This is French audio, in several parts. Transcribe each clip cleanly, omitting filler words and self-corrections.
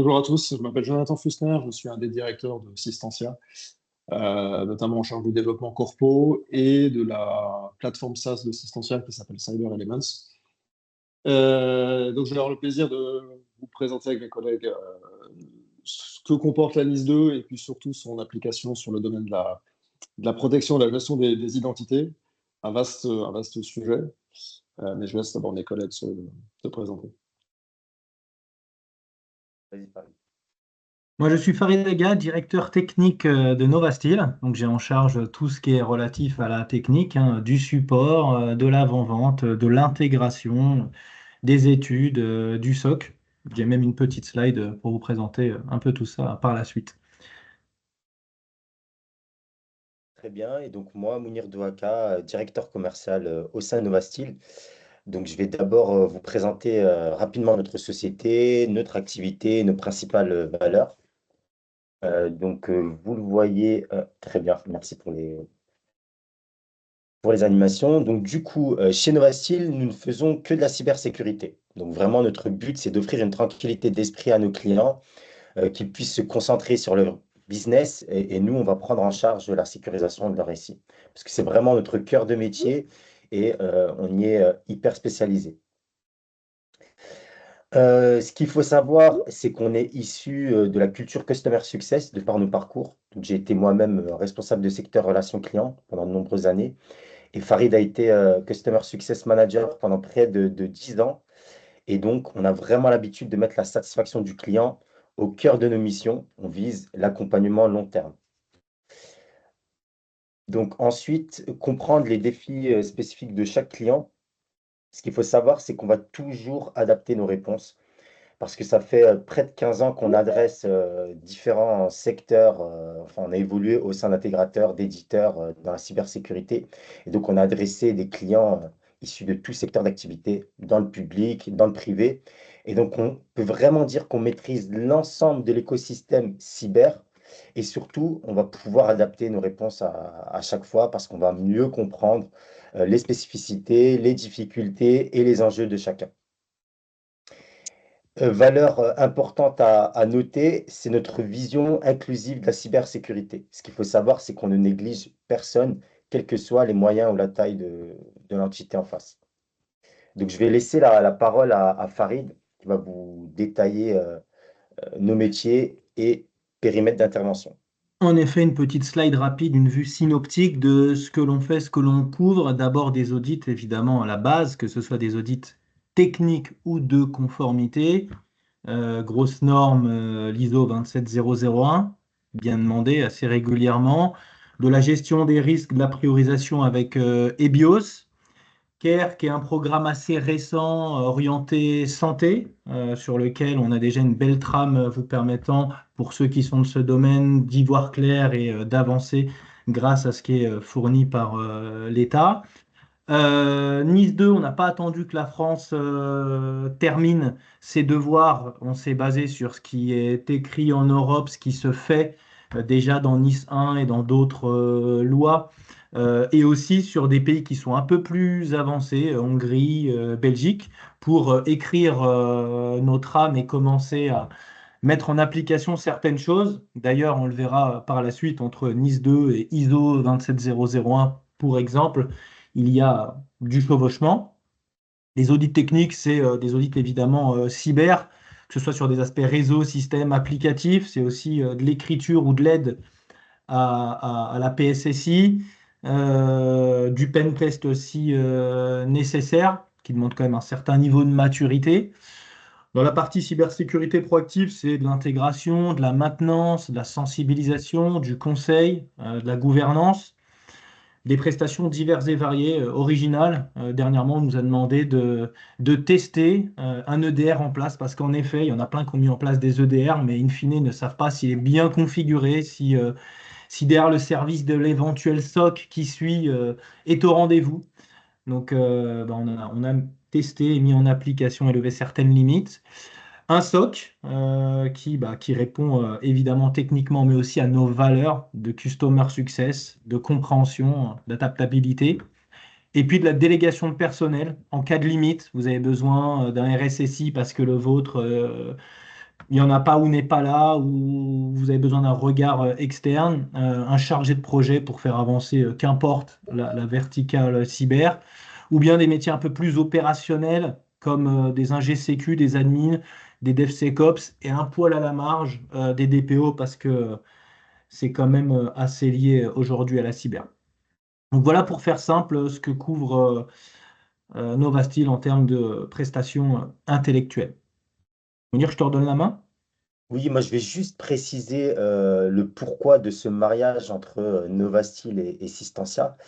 Bonjour à tous, je m'appelle Jonathan Fusner, je suis un des directeurs de Systentia, notamment en charge du développement corpo et de la plateforme SaaS de Systentia qui s'appelle Cyber Elements. Donc, je vais avoir le plaisir de vous présenter avec mes collègues ce que comporte la NIS2 et puis surtout son application sur le domaine de la protection, de la gestion des identités. Un vaste sujet, mais je laisse d'abord mes collègues se présenter. Vas-y, Paris. Moi, je suis Farid Aga, directeur technique de Novasteel. Donc, j'ai en charge tout ce qui est relatif à la technique, du support, de l'avant-vente, de l'intégration, des études, du SOC. J'ai même une petite slide pour vous présenter un peu tout ça par la suite. Très bien. Et donc, moi, Mounir Douaka, directeur commercial au sein de Novasteel. Donc, je vais d'abord vous présenter rapidement notre société, notre activité, nos principales valeurs. Vous le voyez très bien. Merci pour les animations. Donc, du coup, chez Novasteel, nous ne faisons que de la cybersécurité. Donc, vraiment, notre but, c'est d'offrir une tranquillité d'esprit à nos clients, qu'ils puissent se concentrer sur leur business et nous, on va prendre en charge la sécurisation de leur récit. Parce que c'est vraiment notre cœur de métier et on y est hyper spécialisé. Ce qu'il faut savoir, c'est qu'on est issu de la culture Customer Success de par nos parcours. Donc, j'ai été moi-même responsable de secteur relations clients pendant de nombreuses années. Et Farid a été Customer Success Manager pendant près de 10 ans. Et donc, on a vraiment l'habitude de mettre la satisfaction du client au cœur de nos missions. On vise l'accompagnement long terme. Donc ensuite, comprendre les défis spécifiques de chaque client. Ce qu'il faut savoir, c'est qu'on va toujours adapter nos réponses parce que ça fait près de 15 ans qu'on adresse différents secteurs. Enfin, on a évolué au sein d'intégrateurs, d'éditeurs dans la cybersécurité. Et donc, on a adressé des clients issus de tout secteur d'activité, dans le public, dans le privé. Et donc, on peut vraiment dire qu'on maîtrise l'ensemble de l'écosystème cyber. Et surtout, on va pouvoir adapter nos réponses à chaque fois parce qu'on va mieux comprendre les spécificités, les difficultés et les enjeux de chacun. Valeur importante à noter, c'est notre vision inclusive de la cybersécurité. Ce qu'il faut savoir, c'est qu'on ne néglige personne, quels que soient les moyens ou la taille de l'entité en face. Donc, je vais laisser la parole à Farid, qui va vous détailler nos métiers et périmètre d'intervention. En effet, une petite slide rapide, une vue synoptique de ce que l'on fait, ce que l'on couvre. D'abord des audits, évidemment, à la base, que ce soit des audits techniques ou de conformité. Grosse norme, l'ISO 27001, bien demandé assez régulièrement. De la gestion des risques, de la priorisation avec EBIOS. CARE, qui est un programme assez récent orienté santé, sur lequel on a déjà une belle trame vous permettant, pour ceux qui sont de ce domaine, d'y voir clair et d'avancer grâce à ce qui est fourni par l'État. Nice 2, on n'a pas attendu que la France termine ses devoirs. On s'est basé sur ce qui est écrit en Europe, ce qui se fait déjà dans Nice 1 et dans d'autres lois, et aussi sur des pays qui sont un peu plus avancés, Hongrie, Belgique, pour écrire notre âme et commencer à mettre en application certaines choses. D'ailleurs, on le verra par la suite entre Nice 2 et ISO 27001, pour exemple, il y a du chevauchement. Les audits techniques, c'est des audits évidemment cyber, que ce soit sur des aspects réseau, système, applicatif. C'est aussi de l'écriture ou de l'aide à la PSSI, du pen test aussi nécessaire, qui demande quand même un certain niveau de maturité. Dans la partie cybersécurité proactive, c'est de l'intégration, de la maintenance, de la sensibilisation, du conseil, de la gouvernance, des prestations diverses et variées, originales. Dernièrement, on nous a demandé de tester un EDR en place, parce qu'en effet, il y en a plein qui ont mis en place des EDR, mais in fine ne savent pas s'il est bien configuré, si derrière le service de l'éventuel SOC qui suit est au rendez-vous. Donc, on a testé et mis en application et levé certaines limites. Un SOC qui répond évidemment techniquement, mais aussi à nos valeurs de customer success, de compréhension, d'adaptabilité. Et puis de la délégation de personnel. En cas de limite, vous avez besoin d'un RSSI parce que le vôtre il n'y en a pas ou n'est pas là, ou vous avez besoin d'un regard externe, un chargé de projet pour faire avancer, qu'importe, la verticale cyber, ou bien des métiers un peu plus opérationnels, comme des ingé sécu, des admins, des DevSecOps, et un poil à la marge, des DPO, parce que c'est quand même assez lié aujourd'hui à la cyber. Donc voilà pour faire simple ce que couvre Novasteel en termes de prestations intellectuelles. Mounir, je te redonne la main. Oui, moi je vais juste préciser le pourquoi de ce mariage entre Novasteel et Systentia.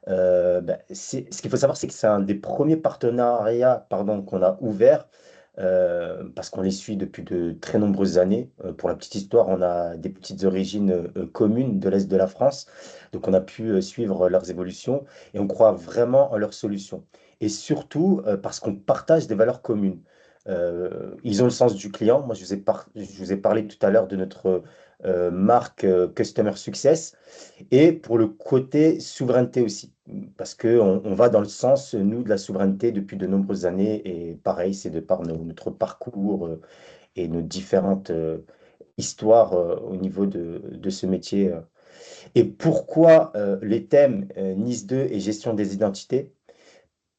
Ce qu'il faut savoir, c'est que c'est un des premiers partenariats, pardon, qu'on a ouvert parce qu'on les suit depuis de très nombreuses années. Pour la petite histoire, on a des petites origines communes de l'Est de la France, donc on a pu suivre leurs évolutions et on croit vraiment en leurs solutions. Et surtout parce qu'on partage des valeurs communes. Ils ont le sens du client. Moi, je vous ai parlé tout à l'heure de notre marque Customer Success. Et pour le côté souveraineté aussi, parce qu'on on va dans le sens, nous, de la souveraineté depuis de nombreuses années. Et pareil, c'est de par notre parcours et nos différentes histoires au niveau de ce métier. Et pourquoi les thèmes NIS 2 et gestion des identités?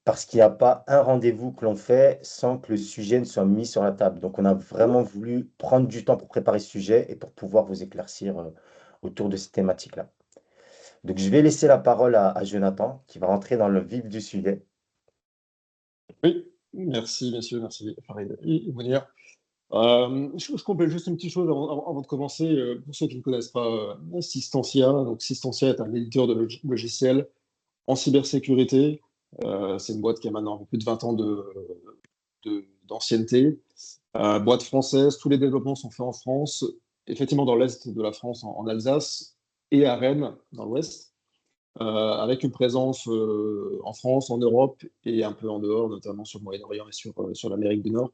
Parce qu'il n'y a pas un rendez-vous que l'on fait sans que le sujet ne soit mis sur la table. Donc, on a vraiment voulu prendre du temps pour préparer ce sujet et pour pouvoir vous éclaircir autour de ces thématiques-là. Donc, je vais laisser la parole à Jonathan, qui va rentrer dans le vif du sujet. Oui, merci, messieurs, merci, Farid et Mounir. Je complète juste une petite chose avant de commencer. Pour ceux qui ne connaissent pas Systentia, donc Systentia est un éditeur de logiciels en cybersécurité. C'est une boîte qui a maintenant un peu plus de 20 ans d'ancienneté. Boîte française, tous les développements sont faits en France, effectivement dans l'est de la France, en Alsace, et à Rennes, dans l'ouest, avec une présence en France, en Europe et un peu en dehors, notamment sur le Moyen-Orient et sur l'Amérique du Nord.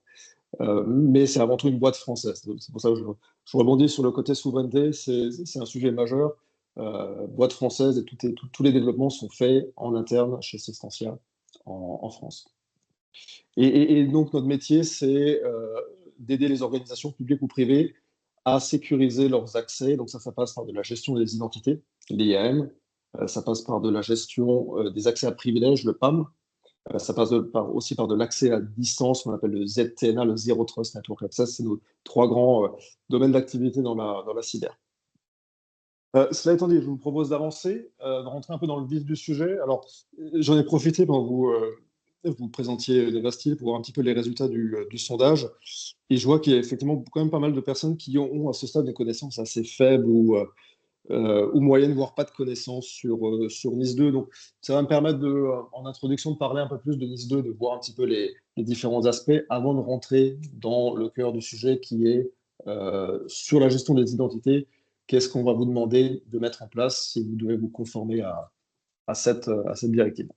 Mais c'est avant tout une boîte française. C'est pour ça que je rebondis sur le côté souveraineté, c'est un sujet majeur. Boîte française et tous les développements sont faits en interne chez Systentia en France. Et donc notre métier, c'est d'aider les organisations publiques ou privées à sécuriser leurs accès. Donc ça passe par de la gestion des identités, l'IAM. Ça passe par de la gestion des accès à privilèges, le PAM. Ça passe aussi par de l'accès à distance, qu'on appelle le ZTNA, le Zero Trust Network Access. C'est nos trois grands domaines d'activité dans la cyber. Cela étant dit, je vous propose d'avancer, de rentrer un peu dans le vif du sujet. Alors, j'en ai profité pendant que vous présentiez Novasteel pour voir un petit peu les résultats du sondage. Et je vois qu'il y a effectivement quand même pas mal de personnes qui ont à ce stade des connaissances assez faibles ou moyennes, voire pas de connaissances sur NIS 2. Donc, ça va me permettre, en introduction, de parler un peu plus de NIS 2, de voir un petit peu les différents aspects avant de rentrer dans le cœur du sujet qui est sur la gestion des identités. Qu'est-ce qu'on va vous demander de mettre en place si vous devez vous conformer à cette directive?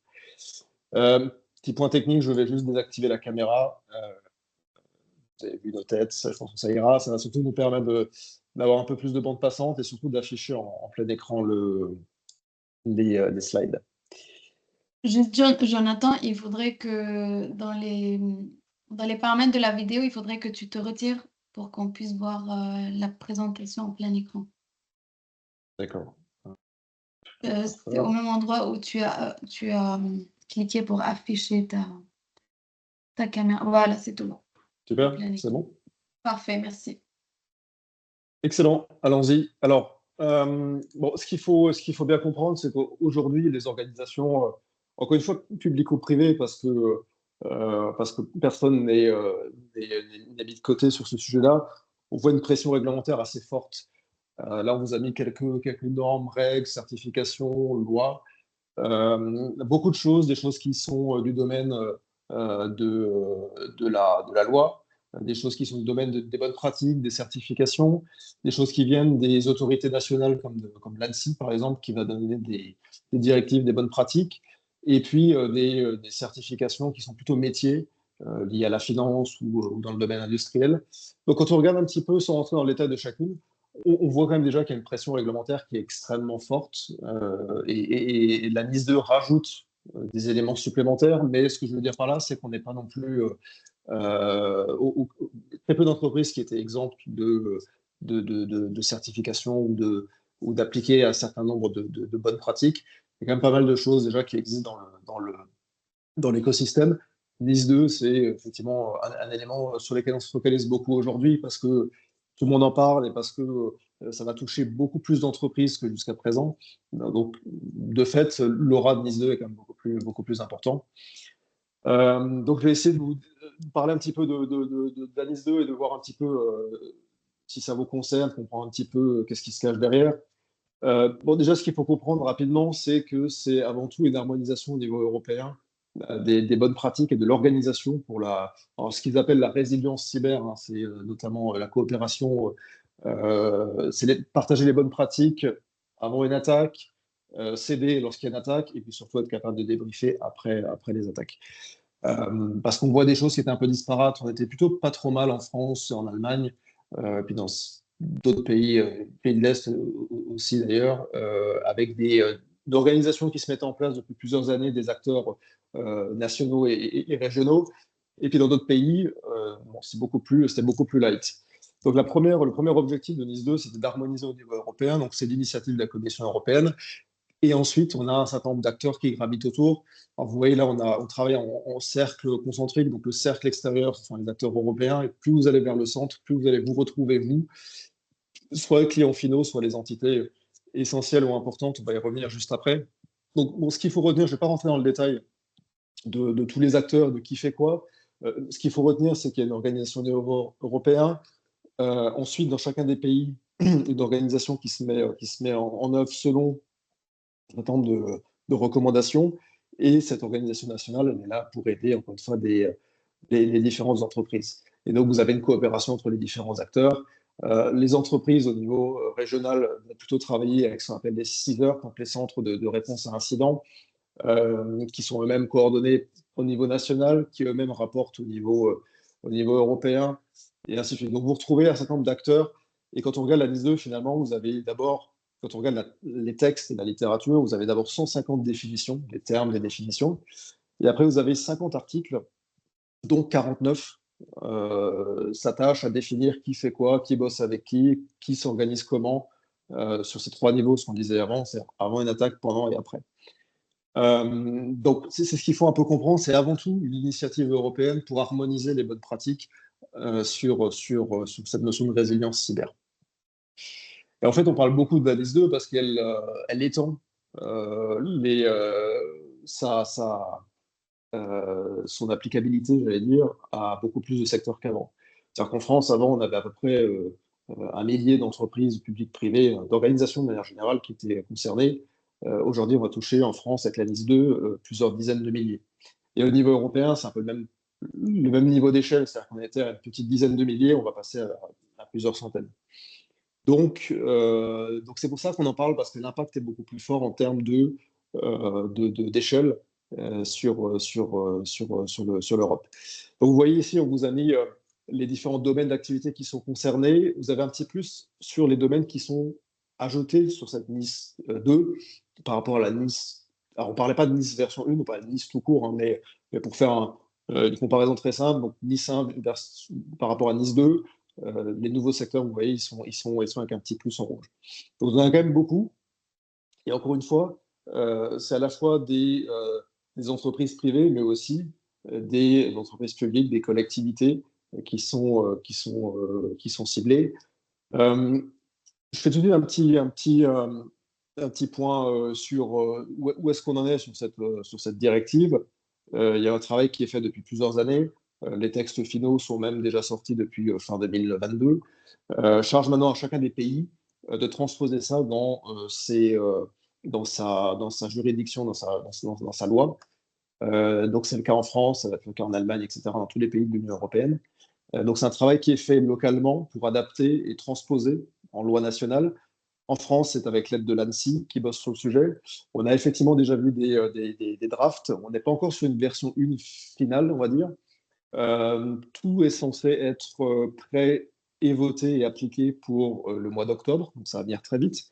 Petit point technique, je vais juste désactiver la caméra. Vous avez vu nos têtes, ça, je pense que ça ira. Ça va surtout nous permettre d'avoir un peu plus de bande passante et surtout d'afficher en plein écran les slides. Juste, Jonathan, il faudrait que dans les paramètres de la vidéo, il faudrait que tu te retires pour qu'on puisse voir la présentation en plein écran. D'accord. C'est au même endroit où tu as cliqué pour afficher ta caméra. Voilà, c'est tout. Super, c'est bon? Parfait, merci. Excellent, allons-y. Alors, bon, ce qu'il faut bien comprendre, c'est qu'aujourd'hui, les organisations, encore une fois, publiques ou privées, parce que personne n'est mis de côté sur ce sujet-là, on voit une pression réglementaire assez forte. Là, on vous a mis quelques normes, règles, certifications, lois. Beaucoup de choses, des choses qui sont du domaine de la loi, des choses qui sont du domaine des bonnes pratiques, des certifications, des choses qui viennent des autorités nationales comme l'ANSSI, par exemple, qui va donner des directives, des bonnes pratiques, et puis des certifications qui sont plutôt métiers, liées à la finance ou dans le domaine industriel. Donc, quand on regarde un petit peu, sans rentrer dans le détail de chacune, on voit quand même déjà qu'il y a une pression réglementaire qui est extrêmement forte et la NIS 2 rajoute des éléments supplémentaires, mais ce que je veux dire par là, c'est qu'on n'est pas non plus très peu d'entreprises qui étaient exemptes de certification ou d'appliquer un certain nombre de bonnes pratiques. Il y a quand même pas mal de choses déjà qui existent dans l'écosystème. NIS2, c'est effectivement un élément sur lequel on se focalise beaucoup aujourd'hui parce que tout le monde en parle et parce que ça va toucher beaucoup plus d'entreprises que jusqu'à présent. Donc, de fait, l'aura de NIS2 est quand même beaucoup plus important. Donc, je vais essayer de vous parler un petit peu de la NIS2 et de voir un petit peu si ça vous concerne, comprendre un petit peu qu'est-ce qui se cache derrière. Bon, déjà, ce qu'il faut comprendre rapidement, c'est que c'est avant tout une harmonisation au niveau européen des bonnes pratiques et de l'organisation pour ce qu'ils appellent la résilience cyber. Hein, c'est notamment la coopération, c'est partager les bonnes pratiques avant une attaque, céder lorsqu'il y a une attaque, et puis surtout être capable de débriefer après les attaques. Parce qu'on voit des choses qui étaient un peu disparates. On était plutôt pas trop mal en France, en Allemagne, puis dans d'autres pays, pays de l'Est aussi d'ailleurs, avec des organisations qui se mettent en place depuis plusieurs années, des acteurs nationaux et régionaux. Et puis dans d'autres pays, c'était beaucoup plus light. Donc le premier objectif de NIS2, c'était d'harmoniser au niveau européen. Donc c'est l'initiative de la Commission européenne. Et ensuite, on a un certain nombre d'acteurs qui gravitent autour. Alors, vous voyez, là, on travaille en cercle concentrique. Donc, le cercle extérieur, ce sont les acteurs européens. Et plus vous allez vers le centre, plus vous allez vous retrouver, vous, soit les clients finaux, soit les entités essentielles ou importantes. On va y revenir juste après. Donc, bon, ce qu'il faut retenir, je ne vais pas rentrer dans le détail de tous les acteurs, de qui fait quoi. Ce qu'il faut retenir, c'est qu'il y a une organisation au niveau européen. Ensuite, dans chacun des pays, une organisation qui se met en œuvre selon un certain nombre de recommandations. Et cette organisation nationale, elle est là pour aider, encore une fois, les différentes entreprises. Et donc, vous avez une coopération entre les différents acteurs. Les entreprises au niveau régional vont plutôt travailler avec ce qu'on appelle les CISR, donc les centres de réponse à incidents, qui sont eux-mêmes coordonnés au niveau national, qui eux-mêmes rapportent au niveau européen, et ainsi de suite. Donc, vous retrouvez un certain nombre d'acteurs. Et quand on regarde la NIS2, finalement, vous avez d'abord, quand on regarde les textes et la littérature, vous avez d'abord 150 définitions, les termes, les définitions. Et après, vous avez 50 articles, dont 49 s'attachent à définir qui fait quoi, qui bosse avec qui s'organise comment, sur ces trois niveaux, ce qu'on disait avant, c'est avant une attaque, pendant et après. Donc, c'est ce qu'il faut un peu comprendre, c'est avant tout une initiative européenne pour harmoniser les bonnes pratiques sur cette notion de résilience cyber. Et en fait, on parle beaucoup de la NIS2 parce qu'elle étend son applicabilité, j'allais dire, à beaucoup plus de secteurs qu'avant. C'est-à-dire qu'en France, avant, on avait à peu près 1 millier d'entreprises publiques, privées, d'organisations de manière générale qui étaient concernées. Aujourd'hui, on va toucher en France, avec la NIS2, plusieurs dizaines de milliers. Et au niveau européen, c'est un peu le même niveau d'échelle, c'est-à-dire qu'on était à une petite dizaine de milliers, on va passer à plusieurs centaines. Donc c'est pour ça qu'on en parle, parce que l'impact est beaucoup plus fort en termes d'échelle sur l'Europe. Donc vous voyez ici, on vous a mis les différents domaines d'activité qui sont concernés. Vous avez un petit plus sur les domaines qui sont ajoutés sur cette NIS 2 par rapport à la NIS. Alors on ne parlait pas de NIS version 1, on parlait de NIS tout court, hein, mais pour faire une comparaison très simple, donc NIS 1 par rapport à NIS 2, les nouveaux secteurs, vous voyez, ils sont avec un petit plus en rouge. Donc, on en a quand même beaucoup. Et encore une fois, c'est à la fois des entreprises privées, mais aussi des entreprises publiques, des collectivités qui sont ciblées. Je fais tout de suite un petit point sur où est-ce qu'on en est sur cette directive. Il y a un travail qui est fait depuis plusieurs années. Les textes finaux sont même déjà sortis depuis fin 2022. Charge maintenant à chacun des pays de transposer ça dans sa juridiction, dans sa loi. Donc c'est le cas en France, ça va être le cas en Allemagne, etc., dans tous les pays de l'Union européenne. Donc c'est un travail qui est fait localement pour adapter et transposer en loi nationale. En France, c'est avec l'aide de l'ANSSI qui bosse sur le sujet. On a effectivement déjà vu des drafts. On n'est pas encore sur une version 1 finale, on va dire. Tout est censé être prêt et voté et appliqué pour le mois d'octobre, donc ça va venir très vite.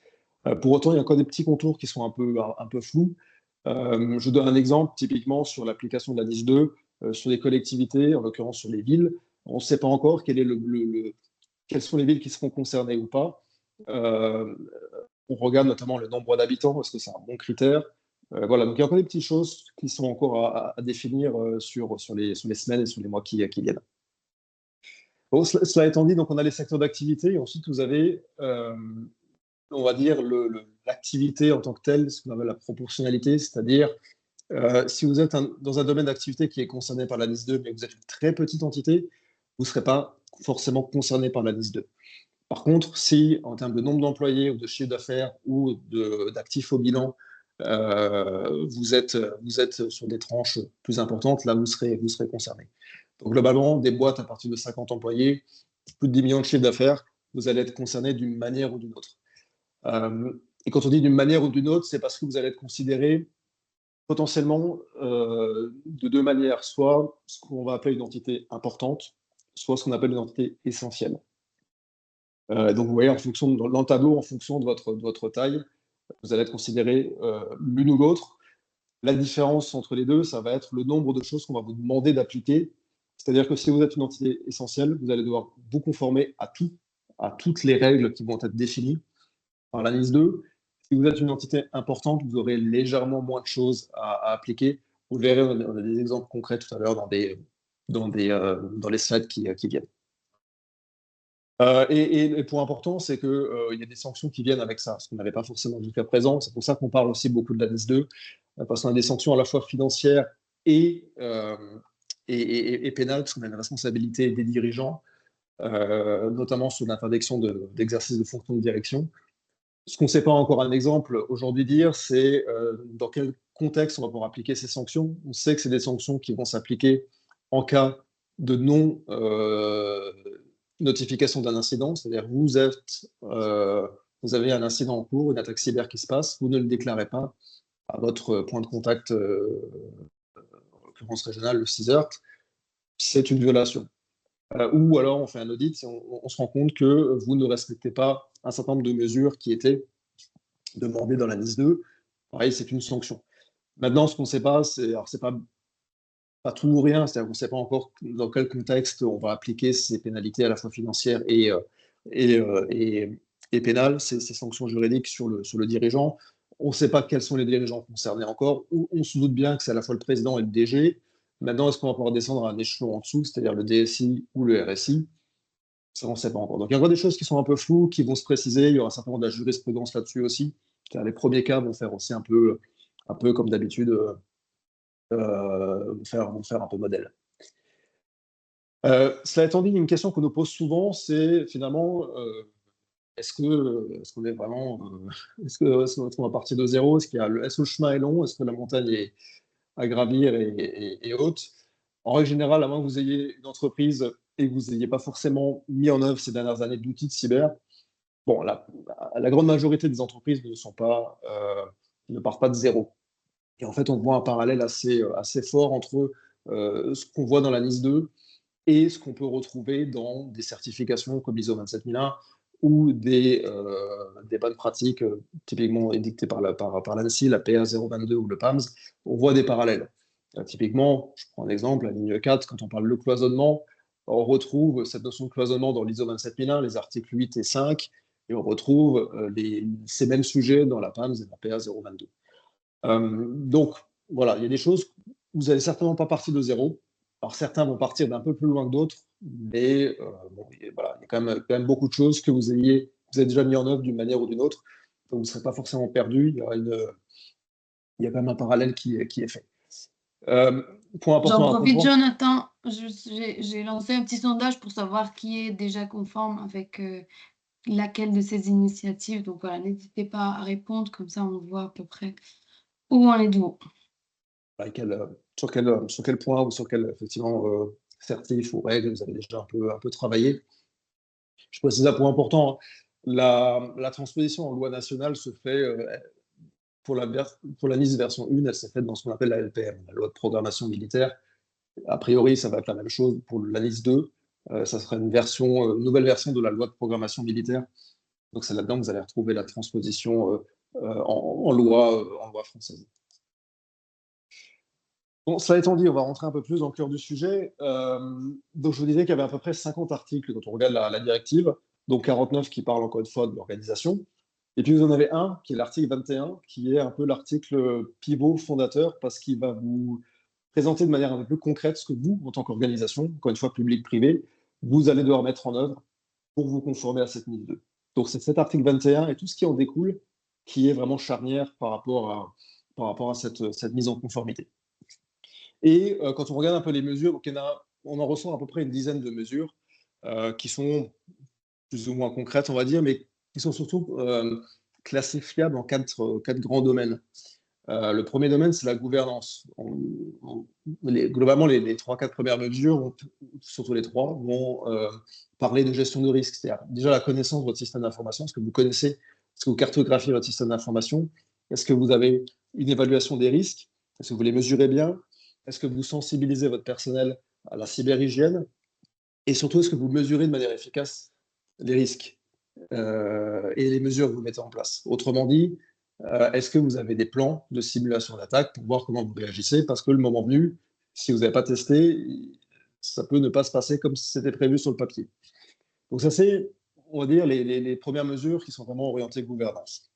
Pour autant, il y a encore des petits contours qui sont un peu flous. Je donne un exemple, typiquement sur l'application de la NIS 2. sur les collectivités, en l'occurrence sur les villes. On ne sait pas encore quelles sont les villes qui seront concernées ou pas. On regarde notamment le nombre d'habitants, est-ce que c'est un bon critère? Voilà, donc il y a encore des petites choses qui sont encore à définir sur les semaines et sur les mois qui viennent. Bon, cela étant dit, donc on a les secteurs d'activité et ensuite vous avez, on va dire, l'activité en tant que telle, ce qu'on appelle la proportionnalité, c'est-à-dire si vous êtes dans un domaine d'activité qui est concerné par la NIS 2, mais que vous êtes une très petite entité, vous ne serez pas forcément concerné par la NIS 2. Par contre, si en termes de nombre d'employés ou de chiffre d'affaires ou d'actifs au bilan, vous êtes sur des tranches plus importantes, là, vous serez concerné. Donc, globalement, des boîtes à partir de 50 employés, plus de 10 millions de chiffre d'affaires, vous allez être concerné d'une manière ou d'une autre. Et quand on dit d'une manière ou d'une autre, c'est parce que vous allez être considéré potentiellement de deux manières, soit ce qu'on va appeler une entité importante, soit ce qu'on appelle une entité essentielle. Donc vous voyez, dans le tableau, en fonction de votre taille, vous allez être considéré l'une ou l'autre. La différence entre les deux, ça va être le nombre de choses qu'on va vous demander d'appliquer. C'est-à-dire que si vous êtes une entité essentielle, vous allez devoir vous conformer à toutes les règles qui vont être définies par la NIS 2. Si vous êtes une entité importante, vous aurez légèrement moins de choses à appliquer. Vous verrez, on a des exemples concrets tout à l'heure dans les slides qui viennent. Et le point important, c'est qu'il y a des sanctions qui viennent avec ça, ce qu'on n'avait pas forcément jusqu'à présent. C'est pour ça qu'on parle aussi beaucoup de la NIS 2, parce qu'on a des sanctions à la fois financières et pénales, parce qu'on a une responsabilité des dirigeants, notamment sur l'interdiction d'exercice de fonction de direction. Ce qu'on ne sait pas encore un exemple aujourd'hui dire, c'est dans quel contexte on va pouvoir appliquer ces sanctions. On sait que c'est des sanctions qui vont s'appliquer en cas de non notification d'un incident, c'est-à-dire vous avez un incident en cours, une attaque cyber qui se passe, vous ne le déclarez pas à votre point de contact, en l'occurrence régional, le CISERT, c'est une violation. Ou alors on fait un audit et on se rend compte que vous ne respectez pas un certain nombre de mesures qui étaient demandées dans la NIS 2. Pareil, c'est une sanction. Maintenant, ce qu'on ne sait pas, c'est pas tout ou rien, c'est-à-dire qu'on ne sait pas encore dans quel contexte on va appliquer ces pénalités à la fois financières et pénales, ces sanctions juridiques sur le dirigeant. On ne sait pas quels sont les dirigeants concernés encore. On se doute bien que c'est à la fois le président et le DG. Maintenant, est-ce qu'on va pouvoir descendre à un échelon en dessous, c'est-à-dire le DSI ou le RSI? Ça, on ne sait pas encore. Donc, il y a encore des choses qui sont un peu floues, qui vont se préciser. Il y aura certainement de la jurisprudence là-dessus aussi. Les premiers cas vont faire aussi un peu comme d'habitude, vont faire un peu modèle. Cela étant dit, une question qu'on nous pose souvent, c'est finalement, est-ce qu'on est vraiment, est-ce qu'on va partir de zéro? Est-ce que le chemin est long? Est-ce que la montagne est à gravir et haute? En règle générale, à moins que vous ayez une entreprise et que vous n'ayez pas forcément mis en œuvre ces dernières années d'outils de cyber, bon, la grande majorité des entreprises ne partent pas de zéro. Et en fait, on voit un parallèle assez fort entre ce qu'on voit dans la NIS 2 et ce qu'on peut retrouver dans des certifications comme l'ISO 27001 ou des bonnes pratiques typiquement édictées par l'ANSSI, la PA 022 ou le PAMS. On voit des parallèles. Typiquement, je prends un exemple, la ligne 4, quand on parle de cloisonnement, on retrouve cette notion de cloisonnement dans l'ISO 27001, les articles 8 et 5, et on retrouve ces mêmes sujets dans la PAMS et la PA 022. Donc, voilà, il y a des choses, vous n'allez certainement pas partir de zéro. Alors, certains vont partir d'un peu plus loin que d'autres, mais bon, voilà, il y a quand même beaucoup de choses que vous avez déjà mis en œuvre d'une manière ou d'une autre. Donc, vous ne serez pas forcément perdu. Il y a quand même un parallèle qui est fait. Point important. J'en profite, Jonathan. J'ai lancé un petit sondage pour savoir qui est déjà conforme avec laquelle de ces initiatives. Donc voilà, n'hésitez pas à répondre, comme ça on voit à peu près où on est d'où. Sur quel point ou sur quel effectivement certif ou règle vous avez déjà un peu travaillé. Je précise un point important, la transposition en loi nationale se fait pour la NIS version 1, elle s'est faite dans ce qu'on appelle la LPM, la loi de programmation militaire. A priori, ça va être la même chose pour la NIS 2. Ça sera une nouvelle version de la loi de programmation militaire. Donc c'est là-dedans que vous allez retrouver la transposition en loi française. Bon, cela étant dit, on va rentrer un peu plus dans le cœur du sujet. Donc, je vous disais qu'il y avait à peu près 50 articles quand on regarde la directive, donc 49 qui parlent encore une fois de l'organisation. Et puis, vous en avez un qui est l'article 21, qui est un peu l'article pivot fondateur, parce qu'il va vous présenter de manière un peu plus concrète ce que vous, en tant qu'organisation, encore une fois public-privé, vous allez devoir mettre en œuvre pour vous conformer à cette NIS 2. Donc, c'est cet article 21 et tout ce qui en découle qui est vraiment charnière par rapport à cette mise en conformité. Et quand on regarde un peu les mesures, donc on en ressent à peu près une dizaine de mesures qui sont plus ou moins concrètes, on va dire, mais qui sont surtout classifiables en quatre grands domaines. Le premier domaine, c'est la gouvernance. Globalement, les 3-4 premières mesures, surtout les trois, vont parler de gestion de risque. C'est-à-dire déjà la connaissance de votre système d'information. Est-ce que vous connaissez, est-ce que vous cartographiez votre système d'information? Est-ce que vous avez une évaluation des risques? Est-ce que vous les mesurez bien? Est-ce que vous sensibilisez votre personnel à la cyberhygiène? Et surtout, est-ce que vous mesurez de manière efficace les risques et les mesures que vous mettez en place? Autrement dit, est-ce que vous avez des plans de simulation d'attaque pour voir comment vous réagissez? Parce que le moment venu, si vous n'avez pas testé, ça peut ne pas se passer comme c'était prévu sur le papier. Donc ça, c'est, on va dire, les premières mesures qui sont vraiment orientées gouvernance.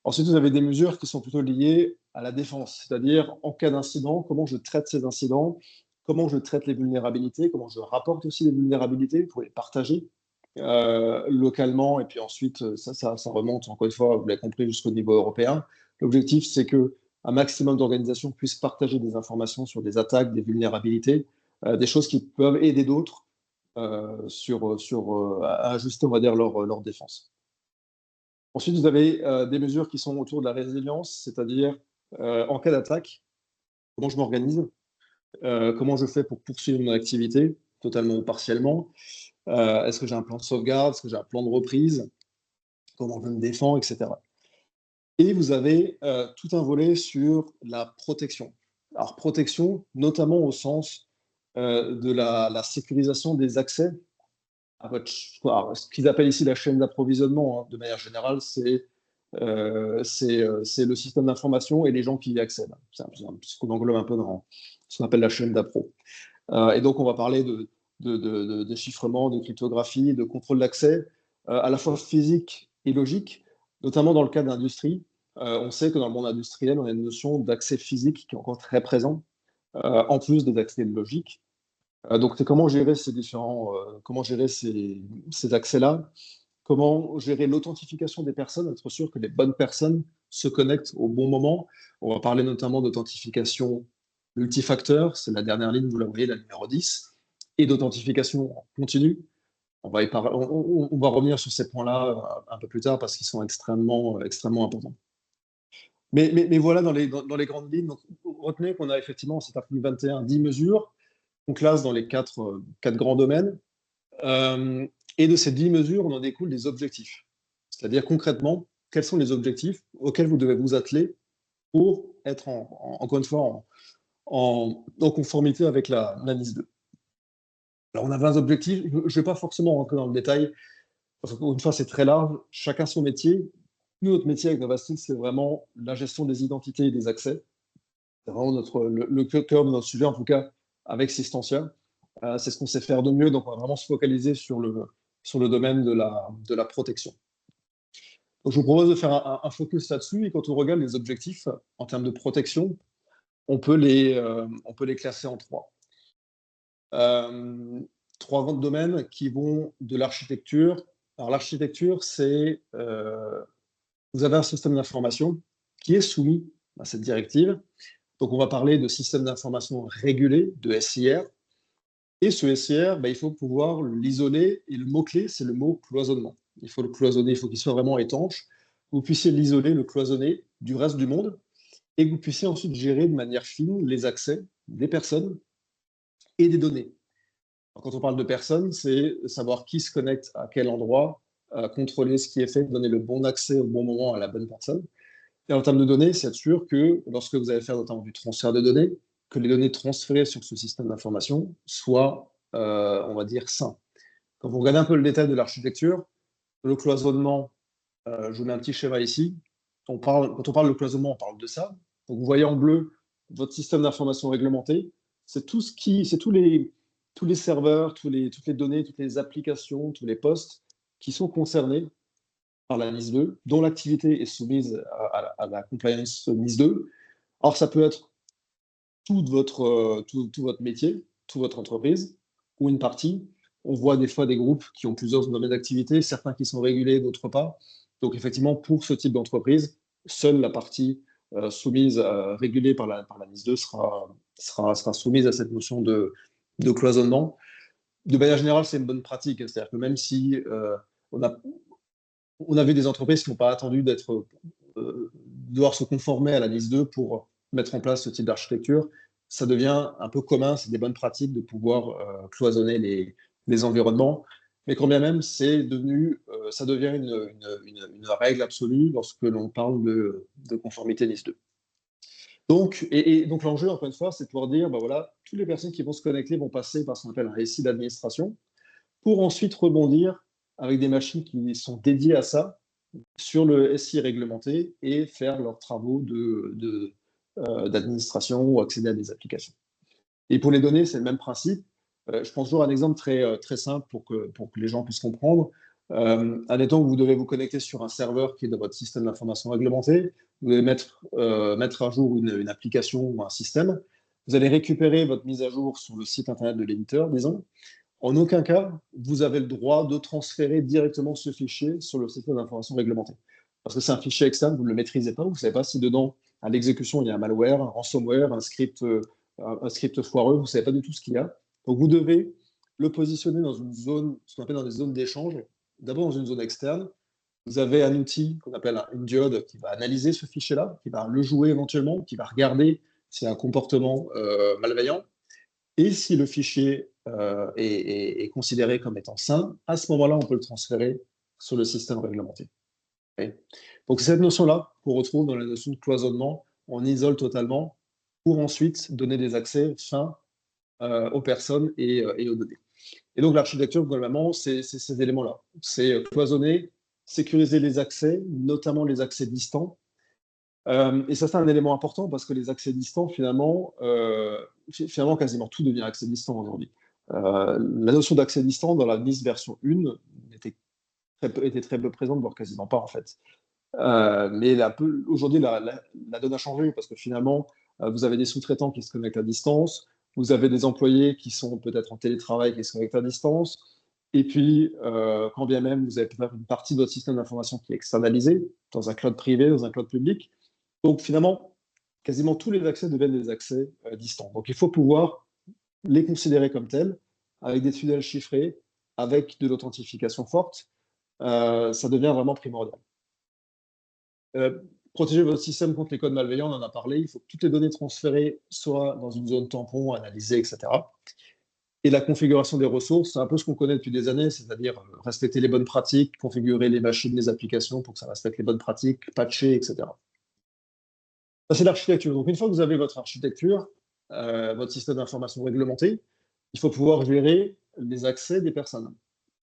Ensuite, vous avez des mesures qui sont plutôt liées à la défense, c'est-à-dire en cas d'incident, comment je traite ces incidents, comment je traite les vulnérabilités, comment je rapporte aussi les vulnérabilités pour les partager localement, et puis ensuite, ça remonte, encore une fois, vous l'avez compris, jusqu'au niveau européen. L'objectif, c'est qu'un maximum d'organisations puissent partager des informations sur des attaques, des vulnérabilités, des choses qui peuvent aider d'autres à ajuster, on va dire, leur défense. Ensuite, vous avez des mesures qui sont autour de la résilience, c'est-à-dire en cas d'attaque, comment je m'organise, comment je fais pour poursuivre mon activité, totalement ou partiellement. Est-ce que j'ai un plan de sauvegarde? Est-ce que j'ai un plan de reprise? Comment je me défends, etc. Et vous avez tout un volet sur la protection. Alors, protection, notamment au sens de la sécurisation des accès à votre. Alors, ce qu'ils appellent ici la chaîne d'approvisionnement, hein, de manière générale, c'est le système d'information et les gens qui y accèdent. C'est ce qu'on englobe un peu dans ce qu'on appelle la chaîne d'appro. Et donc, on va parler de déchiffrement, de cryptographie, de contrôle d'accès, à la fois physique et logique, notamment dans le cas de l'industrie. On sait que dans le monde industriel, on a une notion d'accès physique qui est encore très présent, en plus des accès logiques. Donc, c'est comment gérer comment gérer ces accès-là, comment gérer l'authentification des personnes, être sûr que les bonnes personnes se connectent au bon moment. On va parler notamment d'authentification multifacteur, c'est la dernière ligne, vous la voyez, la numéro 10, et d'authentification continue. On va revenir sur ces points-là un peu plus tard parce qu'ils sont extrêmement importants. Mais voilà, dans les grandes lignes, donc, retenez qu'on a effectivement cet article 21, 10 mesures, qu'on classe dans les quatre grands domaines. Et de ces 10 mesures, on en découle des objectifs. C'est-à-dire concrètement, quels sont les objectifs auxquels vous devez vous atteler pour être, encore une fois, en conformité avec la NIS 2. Alors, on a 20 objectifs. Je ne vais pas forcément rentrer dans le détail, parce qu'encore une fois, c'est très large. Chacun son métier. Nous, notre métier avec Novastreet, c'est vraiment la gestion des identités et des accès. C'est vraiment le cœur de notre sujet, en tout cas, avec Systentia. C'est ce qu'on sait faire de mieux, donc on va vraiment se focaliser sur le domaine de la protection. Donc, je vous propose de faire un focus là-dessus, et quand on regarde les objectifs en termes de protection, on peut les classer en trois. Trois grands domaines qui vont de l'architecture. Alors l'architecture, c'est vous avez un système d'information qui est soumis à cette directive. Donc on va parler de système d'information régulé, de SIR. Et ce SIR, il faut pouvoir l'isoler, et le mot-clé, c'est le mot cloisonnement. Il faut le cloisonner, il faut qu'il soit vraiment étanche. Vous puissiez l'isoler, le cloisonner du reste du monde, et que vous puissiez ensuite gérer de manière fine les accès des personnes et des données. Alors, quand on parle de personnes, c'est savoir qui se connecte à quel endroit, contrôler ce qui est fait, donner le bon accès au bon moment à la bonne personne. Et en termes de données, c'est être sûr que lorsque vous allez faire notamment du transfert de données, que les données transférées sur ce système d'information soient, on va dire, sains. Quand vous regardez un peu le détail de l'architecture, le cloisonnement, je vous mets un petit schéma ici. Quand on parle de cloisonnement, on parle de ça. Donc vous voyez en bleu votre système d'information réglementé, c'est tous les serveurs, toutes les données, toutes les applications, tous les postes qui sont concernés par la NIS2, dont l'activité est soumise à la compliance NIS2. Alors, ça peut être tout votre métier, toute votre entreprise, ou une partie. On voit des fois des groupes qui ont plusieurs domaines d'activité, certains qui sont régulés, d'autres pas. Donc, effectivement, pour ce type d'entreprise, seule la partie soumise, régulée par la NIS2 sera soumise à cette notion de cloisonnement. De manière générale, c'est une bonne pratique. C'est-à-dire que même si on a vu des entreprises qui n'ont pas attendu devoir se conformer à la NIS2 pour mettre en place ce type d'architecture, ça devient un peu commun, c'est des bonnes pratiques de pouvoir cloisonner les environnements. Mais quand bien même, ça devient une règle absolue lorsque l'on parle de conformité NIS2. Donc l'enjeu, encore une fois, c'est de pouvoir dire, ben voilà, toutes les personnes qui vont se connecter vont passer par ce qu'on appelle un SI d'administration pour ensuite rebondir avec des machines qui sont dédiées à ça sur le SI réglementé et faire leurs travaux d'administration ou accéder à des applications. Et pour les données, c'est le même principe. Je prends toujours un exemple très simple pour que les gens puissent comprendre. Admettons que vous devez vous connecter sur un serveur qui est dans votre système d'information réglementé, vous devez mettre à jour une application ou un système. Vous allez récupérer votre mise à jour sur le site internet de l'éditeur, disons. En aucun cas, vous avez le droit de transférer directement ce fichier sur le système d'information réglementé. Parce que c'est un fichier externe, vous ne le maîtrisez pas, vous ne savez pas si dedans, à l'exécution, il y a un malware, un ransomware, un script foireux, vous ne savez pas du tout ce qu'il y a. Donc vous devez le positionner dans une zone, ce qu'on appelle dans des zones d'échange, d'abord dans une zone externe. Vous avez un outil qu'on appelle une diode qui va analyser ce fichier-là, qui va le jouer éventuellement, qui va regarder s'il y a un comportement malveillant. Et si le fichier est considéré comme étant sain, à ce moment-là, on peut le transférer sur le système réglementé. Okay. Donc, c'est cette notion-là qu'on retrouve dans la notion de cloisonnement. On isole totalement pour ensuite donner des accès fins aux personnes et aux données. Et donc, l'architecture, globalement, c'est ces éléments-là. C'est cloisonner, sécuriser les accès, notamment les accès distants. Et ça, c'est un élément important parce que les accès distants, finalement, quasiment tout devient accès distant aujourd'hui. La notion d'accès distant dans la NIS version 1 était très peu présente, voire quasiment pas en fait. Mais aujourd'hui, la donne a changé parce que finalement, vous avez des sous-traitants qui se connectent à distance, vous avez des employés qui sont peut-être en télétravail qui se connectent à distance, et puis, quand bien même, vous avez peut-être une partie de votre système d'information qui est externalisée dans un cloud privé, dans un cloud public. Donc finalement, quasiment tous les accès deviennent des accès distants. Donc il faut pouvoir les considérer comme tels, avec des tunnels chiffrés, avec de l'authentification forte. Ça devient vraiment primordial. Protéger votre système contre les codes malveillants, on en a parlé. Il faut que toutes les données transférées soient dans une zone tampon, analysée, etc. Et la configuration des ressources, c'est un peu ce qu'on connaît depuis des années, c'est-à-dire respecter les bonnes pratiques, configurer les machines, les applications pour que ça respecte les bonnes pratiques, patcher, etc. Ça, c'est l'architecture. Donc, une fois que vous avez votre architecture, votre système d'information réglementé, il faut pouvoir gérer les accès des personnes.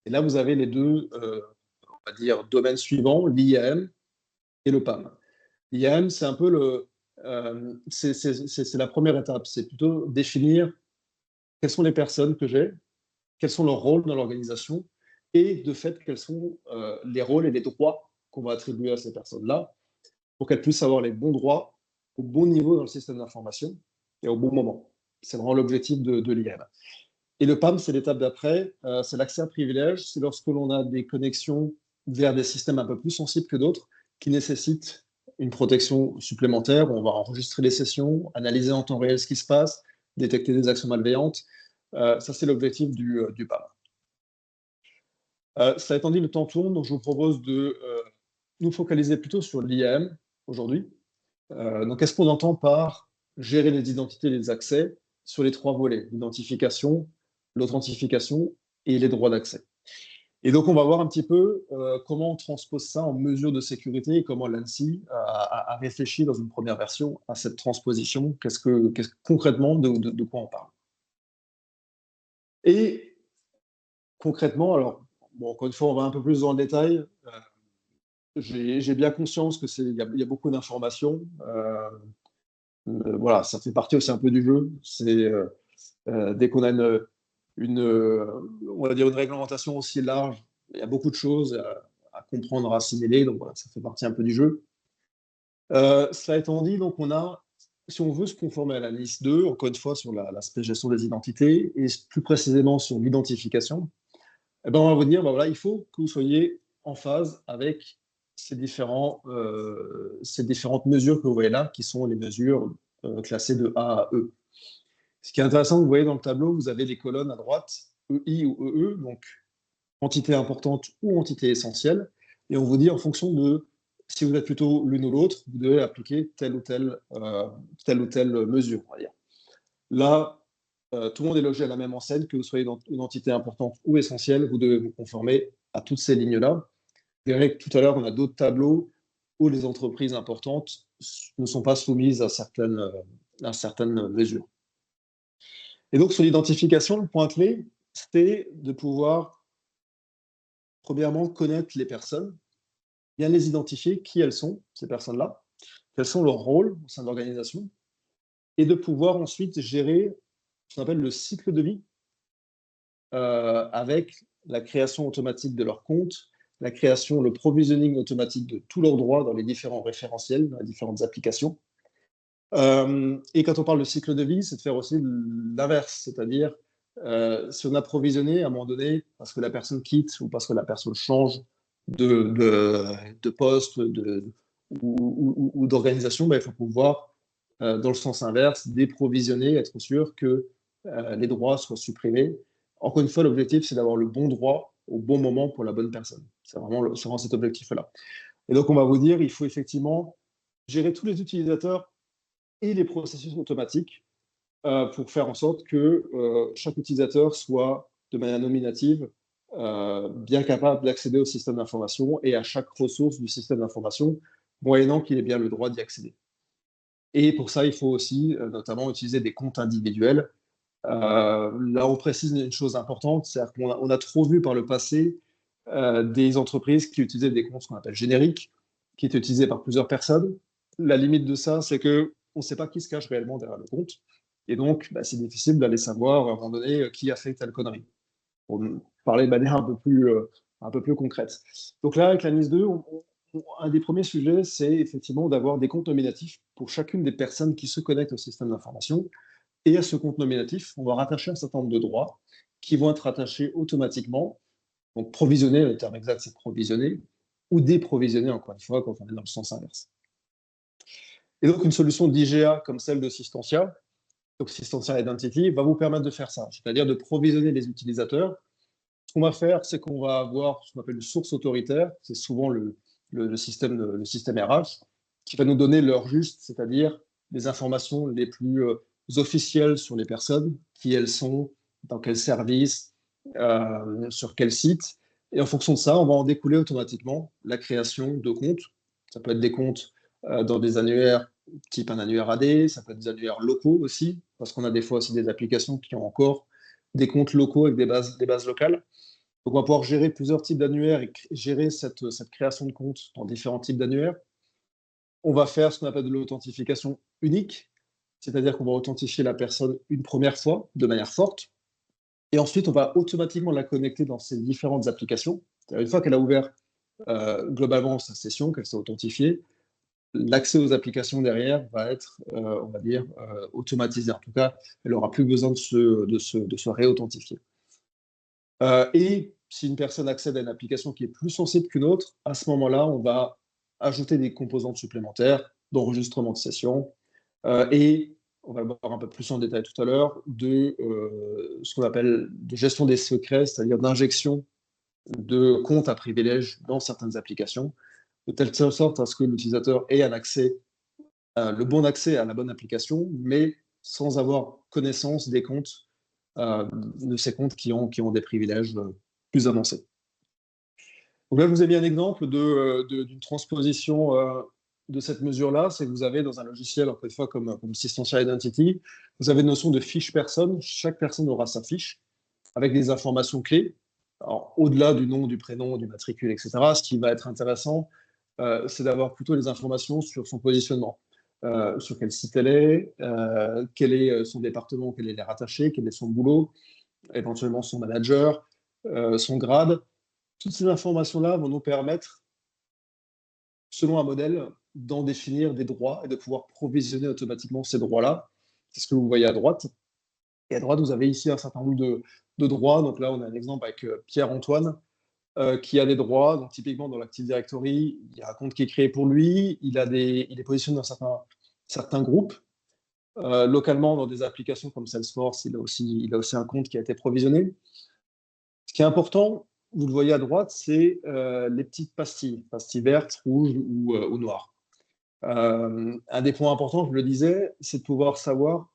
Et là, vous avez les deux, on va dire, domaines suivants, l'IAM et le PAM. L'IAM, c'est un peu c'est la première étape. C'est plutôt définir quelles sont les personnes que j'ai, quels sont leurs rôles dans l'organisation, et de fait, quels sont les rôles et les droits qu'on va attribuer à ces personnes-là, pour qu'elles puissent avoir les bons droits au bon niveau dans le système d'information et au bon moment. C'est vraiment l'objectif de l'IAM. Et le PAM, c'est l'étape d'après, c'est l'accès à privilèges, c'est lorsque l'on a des connexions vers des systèmes un peu plus sensibles que d'autres, qui nécessitent une protection supplémentaire. On va enregistrer les sessions, analyser en temps réel ce qui se passe, détecter des actions malveillantes. Ça, c'est l'objectif du PAM. Cela étant dit, le temps tourne, donc je vous propose de nous focaliser plutôt sur l'IAM aujourd'hui. Donc, qu'est-ce qu'on entend par gérer les identités et les accès sur les trois volets, l'identification, l'authentification et les droits d'accès. Et donc, on va voir un petit peu comment on transpose ça en mesure de sécurité et comment l'ANSSI a réfléchi dans une première version à cette transposition. Concrètement, de quoi on parle. Et concrètement, alors, bon, encore une fois, on va un peu plus dans le détail. J'ai bien conscience qu'il y a beaucoup d'informations. Voilà, ça fait partie aussi un peu du jeu. C'est dès qu'on a on va dire une réglementation aussi large, il y a beaucoup de choses à comprendre, à assimiler. Donc voilà, ça fait partie un peu du jeu. Cela étant dit, donc si on veut se conformer à la NIS 2, encore une fois sur l'aspect gestion des identités et plus précisément sur l'identification, eh ben, on va vous dire, ben voilà, il faut que vous soyez en phase avec ces différentes mesures que vous voyez là, qui sont les mesures classées de A à E. Ce qui est intéressant, vous voyez dans le tableau, vous avez les colonnes à droite, EI ou EE, donc entité importante ou entité essentielle, et on vous dit en fonction de si vous êtes plutôt l'une ou l'autre, vous devez appliquer telle ou telle mesure, on va dire. Là, tout le monde est logé à la même enseigne, que vous soyez dans une entité importante ou essentielle, vous devez vous conformer à toutes ces lignes-là. Vous verrez que tout à l'heure, on a d'autres tableaux où les entreprises importantes ne sont pas soumises à certaines mesures. Et donc, sur l'identification, le point clé, c'est de pouvoir, premièrement, connaître les personnes, bien les identifier, qui elles sont, ces personnes-là, quels sont leurs rôles au sein de l'organisation, et de pouvoir ensuite gérer ce qu'on appelle le cycle de vie, avec la création automatique de leur compte, la création, le provisioning automatique de tous leurs droits dans les différents référentiels, dans les différentes applications. Et quand on parle de cycle de vie, c'est de faire aussi l'inverse, c'est-à-dire si on a provisionné à un moment donné, parce que la personne quitte ou parce que la personne change de poste ou d'organisation, ben, il faut pouvoir, dans le sens inverse, déprovisionner, être sûr que les droits soient supprimés. Encore une fois, l'objectif, c'est d'avoir le bon droit au bon moment pour la bonne personne. C'est vraiment cet objectif-là. Et donc, on va vous dire, il faut effectivement gérer tous les utilisateurs et les processus automatiques pour faire en sorte que chaque utilisateur soit, de manière nominative, bien capable d'accéder au système d'information et à chaque ressource du système d'information, moyennant qu'il ait bien le droit d'y accéder. Et pour ça, il faut aussi notamment utiliser des comptes individuels. Là, on précise une chose importante, c'est-à-dire qu'on a trop vu par le passé des entreprises qui utilisaient des comptes qu'on appelle génériques, qui étaient utilisés par plusieurs personnes. La limite de ça, c'est qu'on ne sait pas qui se cache réellement derrière le compte. Et donc, bah, c'est difficile d'aller savoir à un moment donné qui a fait telle connerie. Pour parler de manière un peu plus concrète. Donc là, avec la NIS 2, un des premiers sujets, c'est effectivement d'avoir des comptes nominatifs pour chacune des personnes qui se connectent au système d'information. Et à ce compte nominatif, on va rattacher un certain nombre de droits qui vont être rattachés automatiquement. Donc provisionner, le terme exact, c'est provisionner, ou déprovisionner, encore une fois, quand on est dans le sens inverse. Et donc, une solution d'IGA comme celle de Systentia, donc Systentia Identity, va vous permettre de faire ça, c'est-à-dire de provisionner les utilisateurs. Ce qu'on va faire, c'est qu'on va avoir ce qu'on appelle une source autoritaire, c'est souvent le système RH, qui va nous donner l'heure juste, c'est-à-dire les informations les plus officielles sur les personnes, qui elles sont, dans quel service, sur quel site. Et en fonction de ça, on va en découler automatiquement la création de comptes. Ça peut être des comptes dans des annuaires type un annuaire AD, ça peut être des annuaires locaux aussi, parce qu'on a des fois aussi des applications qui ont encore des comptes locaux avec des bases locales. Donc on va pouvoir gérer plusieurs types d'annuaires et gérer cette création de comptes dans différents types d'annuaires. On va faire ce qu'on appelle de l'authentification unique, c'est-à-dire qu'on va authentifier la personne une première fois de manière forte, et ensuite on va automatiquement la connecter dans ces différentes applications. Une fois qu'elle a ouvert globalement sa session, qu'elle s'est authentifiée, l'accès aux applications derrière va être, on va dire, automatisé. En tout cas, elle n'aura plus besoin de se réauthentifier. Et si une personne accède à une application qui est plus sensible qu'une autre, à ce moment-là, on va ajouter des composantes supplémentaires d'enregistrement de session et on va le voir un peu plus en détail tout à l'heure, de ce qu'on appelle de gestion des secrets, c'est-à-dire d'injection de comptes à privilèges dans certaines applications, de telle sorte à ce que l'utilisateur ait un accès, le bon accès à la bonne application, mais sans avoir connaissance des comptes, de ces comptes qui ont des privilèges plus avancés. Donc là, je vous ai mis un exemple d'une transposition de cette mesure-là, c'est que vous avez dans un logiciel, encore une fois, comme Systentia Identity, vous avez une notion de fiche personne. Chaque personne aura sa fiche avec des informations clés. Alors, au-delà du nom, du prénom, du matricule, etc., ce qui va être intéressant, c'est d'avoir plutôt les informations sur son positionnement. sur quel site elle est, quel est son département auquel elle est rattachée, quel est son boulot, éventuellement son manager, son grade. Toutes ces informations-là vont nous permettre, selon un modèle, d'en définir des droits et de pouvoir provisionner automatiquement ces droits-là. C'est ce que vous voyez à droite. Et à droite, vous avez ici un certain nombre de droits. Donc là, on a un exemple avec Pierre-Antoine, qui a des droits. Donc typiquement, dans l'Active Directory, il y a un compte qui est créé pour lui. Il est positionné dans certains groupes. Localement, dans des applications comme Salesforce, il a aussi un compte qui a été provisionné. Ce qui est important, vous le voyez à droite, c'est les petites pastilles vertes, rouges ou noires. Un des points importants, je le disais, c'est de pouvoir savoir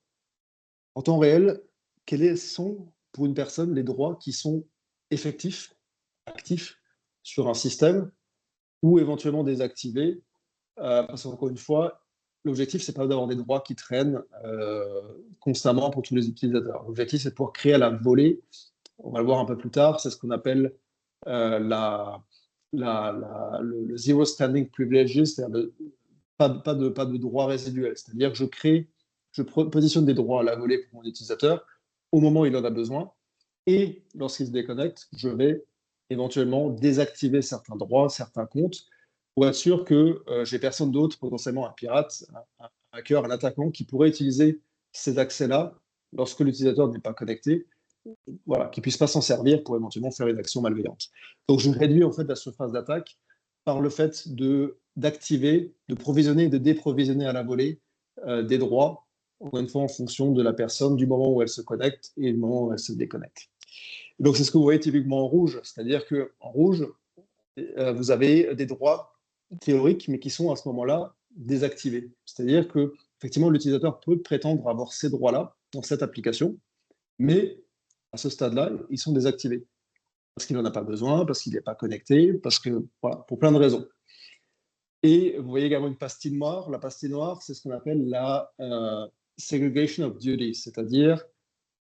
en temps réel quels sont pour une personne les droits qui sont effectifs, actifs sur un système ou éventuellement désactivés. Parce qu'encore une fois, l'objectif, c'est pas d'avoir des droits qui traînent constamment pour tous les utilisateurs. L'objectif, c'est de pouvoir créer à la volée. On va le voir un peu plus tard, c'est ce qu'on appelle le zero standing privileges, c'est-à-dire pas de droits résiduels. C'est-à-dire que je positionne des droits à la volée pour mon utilisateur au moment où il en a besoin, et lorsqu'il se déconnecte, je vais éventuellement désactiver certains droits, certains comptes, pour être sûr que j'ai personne d'autre, potentiellement un pirate, un hacker, un attaquant, qui pourrait utiliser ces accès-là lorsque l'utilisateur n'est pas connecté, voilà, qui ne puisse pas s'en servir pour éventuellement faire une action malveillante. Donc je réduis en fait la surface d'attaque par le fait d'activer, de provisionner et de déprovisionner à la volée des droits, encore une fois en fonction de la personne, du moment où elle se connecte et du moment où elle se déconnecte. Donc c'est ce que vous voyez typiquement en rouge, c'est-à-dire qu'en rouge, vous avez des droits théoriques, mais qui sont à ce moment-là désactivés. C'est-à-dire que effectivement, l'utilisateur peut prétendre avoir ces droits-là dans cette application, mais à ce stade-là, ils sont désactivés. Parce qu'il n'en a pas besoin, parce qu'il n'est pas connecté, parce que, voilà, pour plein de raisons. Et vous voyez également une pastille noire. La pastille noire, c'est ce qu'on appelle la segregation of duties, c'est-à-dire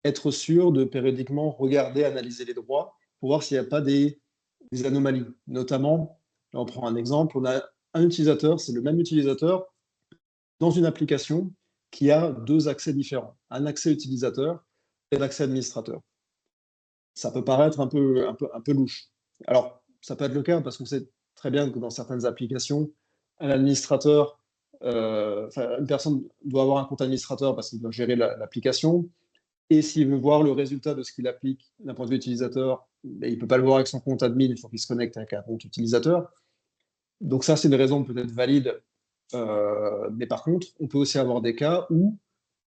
être sûr de périodiquement regarder, analyser les droits pour voir s'il n'y a pas des anomalies. Notamment, là on prend un exemple, on a un utilisateur, c'est le même utilisateur dans une application qui a deux accès différents, un accès utilisateur et l'accès administrateur. Ça peut paraître un peu louche. Alors, ça peut être le cas parce qu'on sait très bien que dans certaines applications, un administrateur, une personne doit avoir un compte administrateur parce qu'il doit gérer l'application. Et s'il veut voir le résultat de ce qu'il applique d'un point de vue utilisateur, ben, il ne peut pas le voir avec son compte admin, il faut qu'il se connecte avec un compte utilisateur. Donc ça, c'est une raison peut-être valide. Mais par contre, on peut aussi avoir des cas où,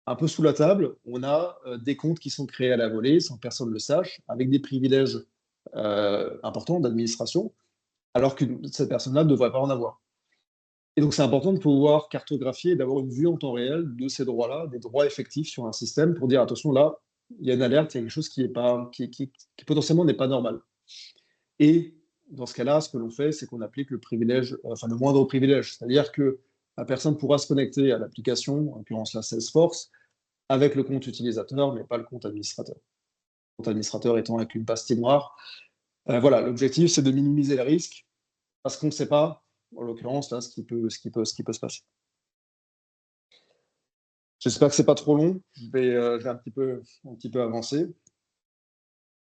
un peu sous la table, on a des comptes qui sont créés à la volée, sans que personne ne le sache, avec des privilèges importants d'administration, alors que cette personne-là ne devrait pas en avoir. Et donc, c'est important de pouvoir cartographier et d'avoir une vue en temps réel de ces droits-là, des droits effectifs sur un système pour dire, attention, là, il y a une alerte, il y a quelque chose qui potentiellement n'est pas normal. Et dans ce cas-là, ce que l'on fait, c'est qu'on applique le privilège, enfin le moindre privilège. C'est-à-dire que la personne pourra se connecter à l'application, en l'occurrence la Salesforce, avec le compte utilisateur, mais pas le compte administrateur. Le compte administrateur étant avec une pastille noire. Voilà, l'objectif, c'est de minimiser les risques, parce qu'on ne sait pas, en l'occurrence, là, ce qui peut se passer. J'espère que ce n'est pas trop long. Je vais un petit peu avancer.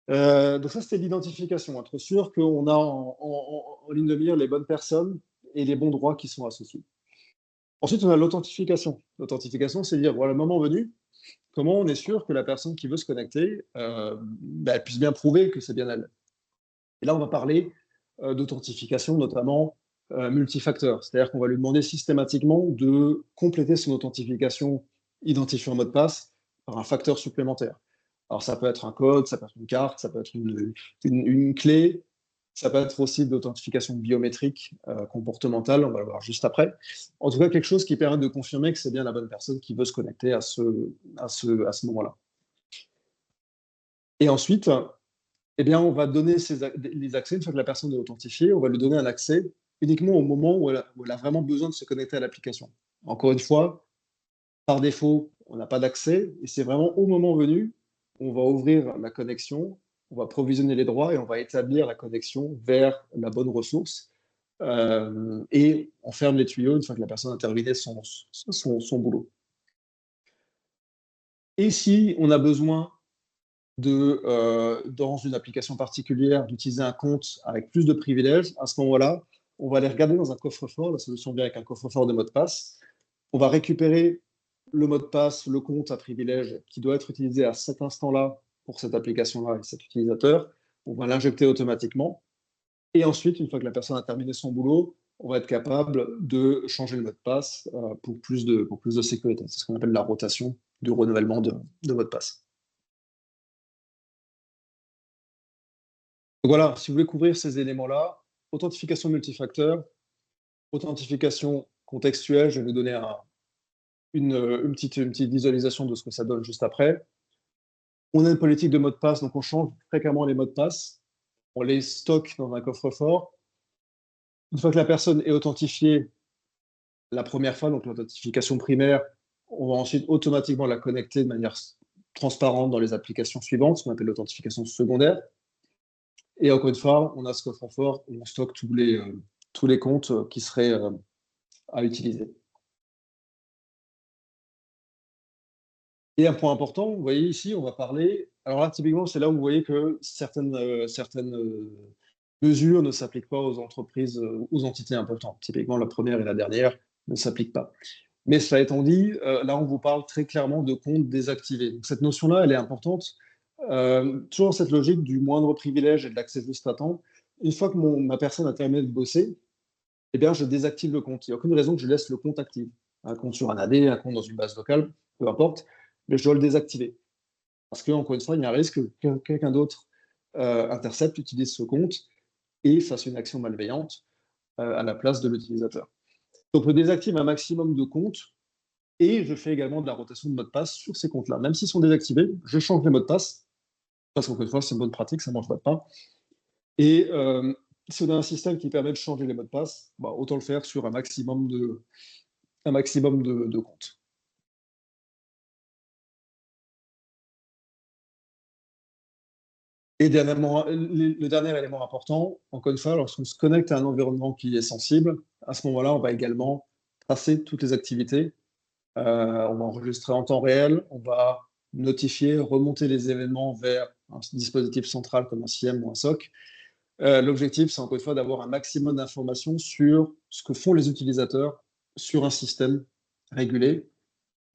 Donc ça, c'était l'identification. Être sûr qu'on a en ligne de mire les bonnes personnes et les bons droits qui sont associés. Ensuite, on a l'authentification. L'authentification, c'est dire, voilà, le moment venu, comment on est sûr que la personne qui veut se connecter elle puisse bien prouver que c'est bien elle. Et là, on va parler d'authentification, notamment multifacteur. C'est-à-dire qu'on va lui demander systématiquement de compléter son authentification identifiant mot de passe par un facteur supplémentaire. Alors, ça peut être un code, ça peut être une carte, ça peut être une clé, ça peut être aussi de l'authentification biométrique comportementale, on va le voir juste après. En tout cas, quelque chose qui permet de confirmer que c'est bien la bonne personne qui veut se connecter à ce moment-là. Et ensuite, eh bien, on va donner les accès, une fois que la personne est authentifiée, on va lui donner un accès uniquement au moment où elle a vraiment besoin de se connecter à l'application. Encore une fois, par défaut, on n'a pas d'accès, et c'est vraiment au moment venu, on va ouvrir la connexion, on va provisionner les droits et on va établir la connexion vers la bonne ressource et on ferme les tuyaux une fois que la personne a terminé son boulot. Et si on a besoin dans une application particulière, d'utiliser un compte avec plus de privilèges, à ce moment-là, on va aller regarder dans un coffre-fort. La solution vient avec un coffre-fort de mots de passe. On va récupérer le mot de passe, le compte à privilège qui doit être utilisé à cet instant-là pour cette application-là et cet utilisateur. On va l'injecter automatiquement. Et ensuite, une fois que la personne a terminé son boulot, on va être capable de changer le mot de passe pour plus de sécurité. C'est ce qu'on appelle la rotation du renouvellement de mot de passe. Donc voilà, si vous voulez couvrir ces éléments-là, authentification multifacteur, authentification contextuelle, je vais vous donner une petite visualisation de ce que ça donne juste après. On a une politique de mot de passe, donc on change fréquemment les mots de passe. On les stocke dans un coffre-fort. Une fois que la personne est authentifiée la première fois, donc l'authentification primaire, on va ensuite automatiquement la connecter de manière transparente dans les applications suivantes, ce qu'on appelle l'authentification secondaire. Et encore une fois, on a ce coffre-fort où on stocke tous les comptes qui seraient à utiliser. Et un point important, vous voyez ici, on va parler. Alors là, typiquement, c'est là où vous voyez que certaines mesures ne s'appliquent pas aux entreprises, aux entités importantes. Typiquement, la première et la dernière ne s'appliquent pas. Mais cela étant dit, là, on vous parle très clairement de comptes désactivés. Donc, cette notion-là, elle est importante. Toujours dans cette logique du moindre privilège et de l'accès juste à temps. Une fois que ma personne a terminé de bosser, eh bien, je désactive le compte. Il n'y a aucune raison que je laisse le compte actif. Un compte sur un AD, un compte dans une base locale, peu importe, mais je dois le désactiver. Parce qu'encore une fois, il y a un risque que quelqu'un d'autre intercepte, utilise ce compte et fasse une action malveillante à la place de l'utilisateur. Donc, je désactive un maximum de comptes et je fais également de la rotation de mots de passe sur ces comptes-là. Même s'ils sont désactivés, je change les mots de passe parce qu'encore une fois, c'est une bonne pratique, ça ne mange pas de pain. Et si on a un système qui permet de changer les mots de passe, bah, autant le faire sur un maximum de comptes. Et dernièrement, le dernier élément important, encore une fois, lorsqu'on se connecte à un environnement qui est sensible, à ce moment-là, on va également tracer toutes les activités. On va enregistrer en temps réel, on va notifier, remonter les événements vers un dispositif central comme un SIEM ou un SOC. L'objectif, c'est encore une fois d'avoir un maximum d'informations sur ce que font les utilisateurs sur un système régulé.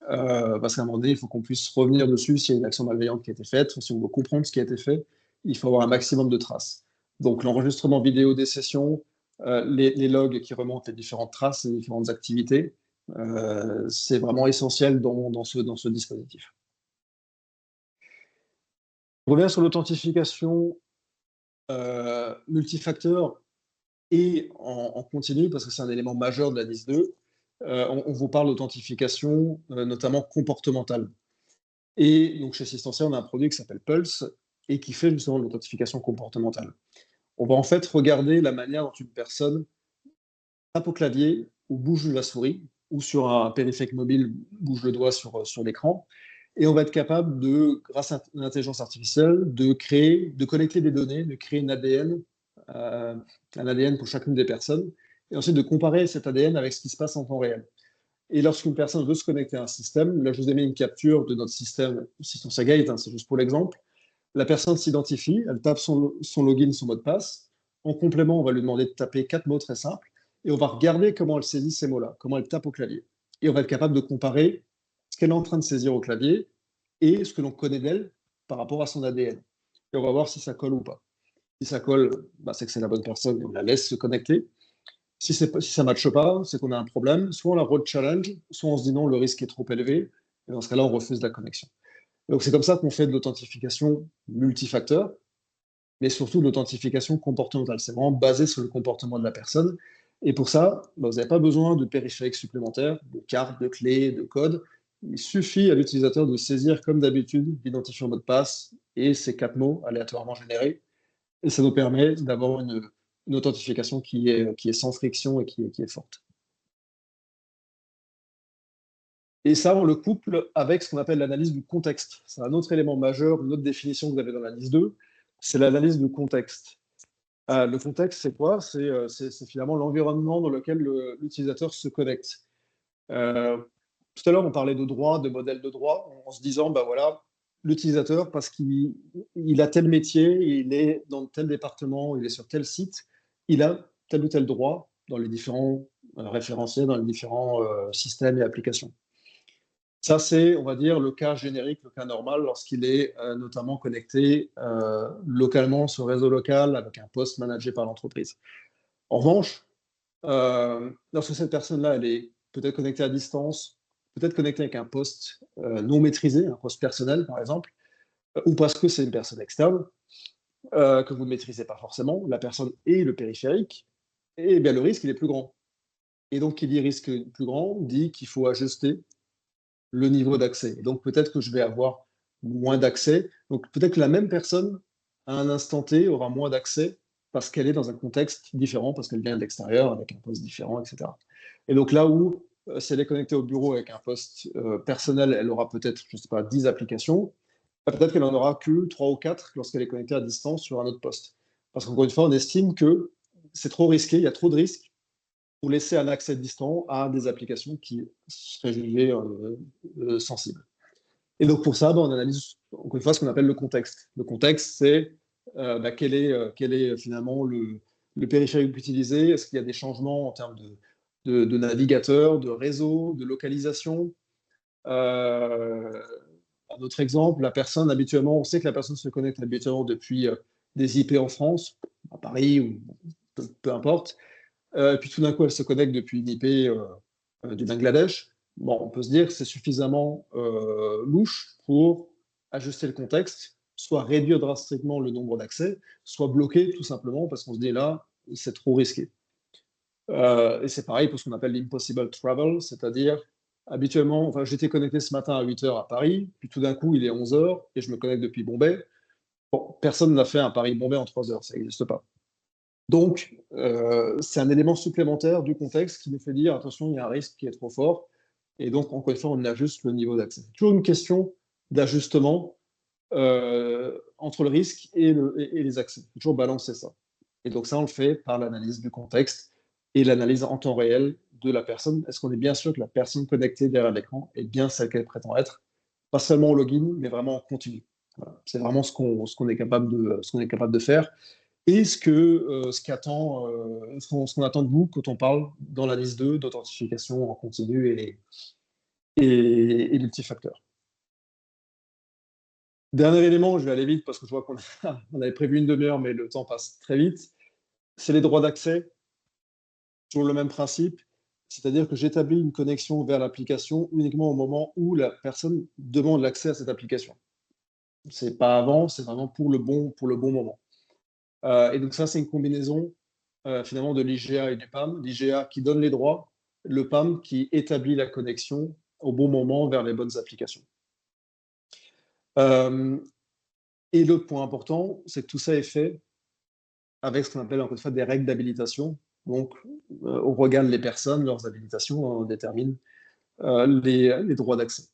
Parce qu'à un moment donné, il faut qu'on puisse revenir dessus s'il y a une action malveillante qui a été faite, si on veut comprendre ce qui a été fait, il faut avoir un maximum de traces. Donc l'enregistrement vidéo des sessions, les logs qui remontent les différentes traces, les différentes activités, c'est vraiment essentiel dans ce dispositif. Je reviens sur l'authentification multifacteur et en continu, parce que c'est un élément majeur de la NIS 2. On vous parle d'authentification, notamment comportementale. Et donc, chez Systentia, on a un produit qui s'appelle Pulse et qui fait justement de l'authentification comportementale. On va en fait regarder la manière dont une personne tape au clavier ou bouge la souris, ou sur un périphérique mobile, bouge le doigt sur l'écran. Et on va être capable grâce à l'intelligence artificielle, de connecter des données, de créer un ADN pour chacune des personnes, et ensuite de comparer cet ADN avec ce qui se passe en temps réel. Et lorsqu'une personne veut se connecter à un système, là je vous ai mis une capture de notre système Systentia Gate, c'est juste pour l'exemple. La personne s'identifie, elle tape son login, son mot de passe. En complément, on va lui demander de taper 4 mots très simples, et on va regarder comment elle saisit ces mots-là, comment elle tape au clavier. Et on va être capable de comparer ce qu'elle est en train de saisir au clavier et ce que l'on connaît d'elle par rapport à son ADN. Et on va voir si ça colle ou pas. Si ça colle, bah, c'est que c'est la bonne personne et on la laisse se connecter. Si ça ne matche pas, c'est qu'on a un problème. Soit on la re-challenge, soit on se dit non, le risque est trop élevé. Et dans ce cas-là, on refuse la connexion. Donc c'est comme ça qu'on fait de l'authentification multifacteur, mais surtout de l'authentification comportementale. C'est vraiment basé sur le comportement de la personne. Et pour ça, bah, vous n'avez pas besoin de périphériques supplémentaires, de cartes, de clés, de codes. Il suffit à l'utilisateur de saisir, comme d'habitude, l'identifiant mot de passe et ces 4 mots aléatoirement générés. Et ça nous permet d'avoir une authentification qui est sans friction et qui est forte. Et ça, on le couple avec ce qu'on appelle l'analyse du contexte. C'est un autre élément majeur, une autre définition que vous avez dans la NIS 2, c'est l'analyse du contexte. Le contexte, c'est quoi? C'est finalement l'environnement dans lequel l'utilisateur se connecte. Tout à l'heure, on parlait de droit, de modèle de droit, en se disant, bah voilà, l'utilisateur, parce qu'il a tel métier, il est dans tel département, il est sur tel site, il a tel ou tel droit dans les différents référentiels, dans les différents systèmes et applications. Ça, c'est, on va dire, le cas générique, le cas normal, lorsqu'il est notamment connecté localement sur réseau local avec un poste managé par l'entreprise. En revanche, lorsque cette personne-là, elle est peut-être connectée à distance, peut-être connectée avec un poste non maîtrisé, un poste personnel, par exemple, ou parce que c'est une personne externe que vous ne maîtrisez pas forcément, la personne et le périphérique, et bien le risque, il est plus grand. Et donc, qui dit risque plus grand, dit qu'il faut ajuster le niveau d'accès. Et donc, peut-être que je vais avoir moins d'accès. Donc, peut-être que la même personne, à un instant T, aura moins d'accès parce qu'elle est dans un contexte différent, parce qu'elle vient de l'extérieur, avec un poste différent, etc. Et donc, là où, si elle est connectée au bureau avec un poste personnel, elle aura peut-être, je ne sais pas, 10 applications. Peut-être qu'elle n'en aura que 3 ou 4 lorsqu'elle est connectée à distance sur un autre poste. Parce qu'encore une fois, on estime que c'est trop risqué, il y a trop de risques pour laisser un accès distant à des applications qui seraient jugées sensibles. Et donc pour ça, on analyse encore une fois ce qu'on appelle le contexte. Le contexte, c'est quel est finalement le périphérique utilisé. Est-ce qu'il y a des changements en termes de navigateur, de réseau, de localisation? Un autre exemple, la personne habituellement, on sait que la personne se connecte habituellement depuis des IP en France, à Paris ou peu importe. Et puis tout d'un coup, elle se connecte depuis une IP du Bangladesh. Bon, on peut se dire que c'est suffisamment louche pour ajuster le contexte, soit réduire drastiquement le nombre d'accès, soit bloquer tout simplement parce qu'on se dit là, c'est trop risqué. Et c'est pareil pour ce qu'on appelle l'impossible travel, c'est-à-dire habituellement, enfin, j'étais connecté ce matin à 8h à Paris, puis tout d'un coup, il est 11h et je me connecte depuis Bombay. Bon, personne n'a fait un Paris-Bombay en 3 heures, ça n'existe pas. Donc, c'est un élément supplémentaire du contexte qui nous fait dire, attention, il y a un risque qui est trop fort, et donc, encore une fois, on ajuste le niveau d'accès. C'est toujours une question d'ajustement entre le risque et les accès. Il faut toujours balancer ça. Et donc, ça, on le fait par l'analyse du contexte et l'analyse en temps réel de la personne. Est-ce qu'on est bien sûr que la personne connectée derrière l'écran est bien celle qu'elle prétend être? Pas seulement au login, mais vraiment en continu. Voilà. C'est vraiment ce qu'on est capable de faire. Et ce qu'on attend de vous quand on parle dans la liste 2 d'authentification en continu et multifacteur. Dernier élément, je vais aller vite parce que je vois qu'on avait prévu une demi-heure, mais le temps passe très vite. C'est les droits d'accès. Toujours le même principe, c'est-à-dire que j'établis une connexion vers l'application uniquement au moment où la personne demande l'accès à cette application. C'est pas avant, c'est vraiment pour le bon moment. Et donc ça, c'est une combinaison finalement de l'IGA et du PAM. L'IGA qui donne les droits, le PAM qui établit la connexion au bon moment vers les bonnes applications. Et l'autre point important, c'est que tout ça est fait avec ce qu'on appelle encore une fois des règles d'habilitation. Donc, on regarde les personnes, leurs habilitations, on détermine les droits d'accès.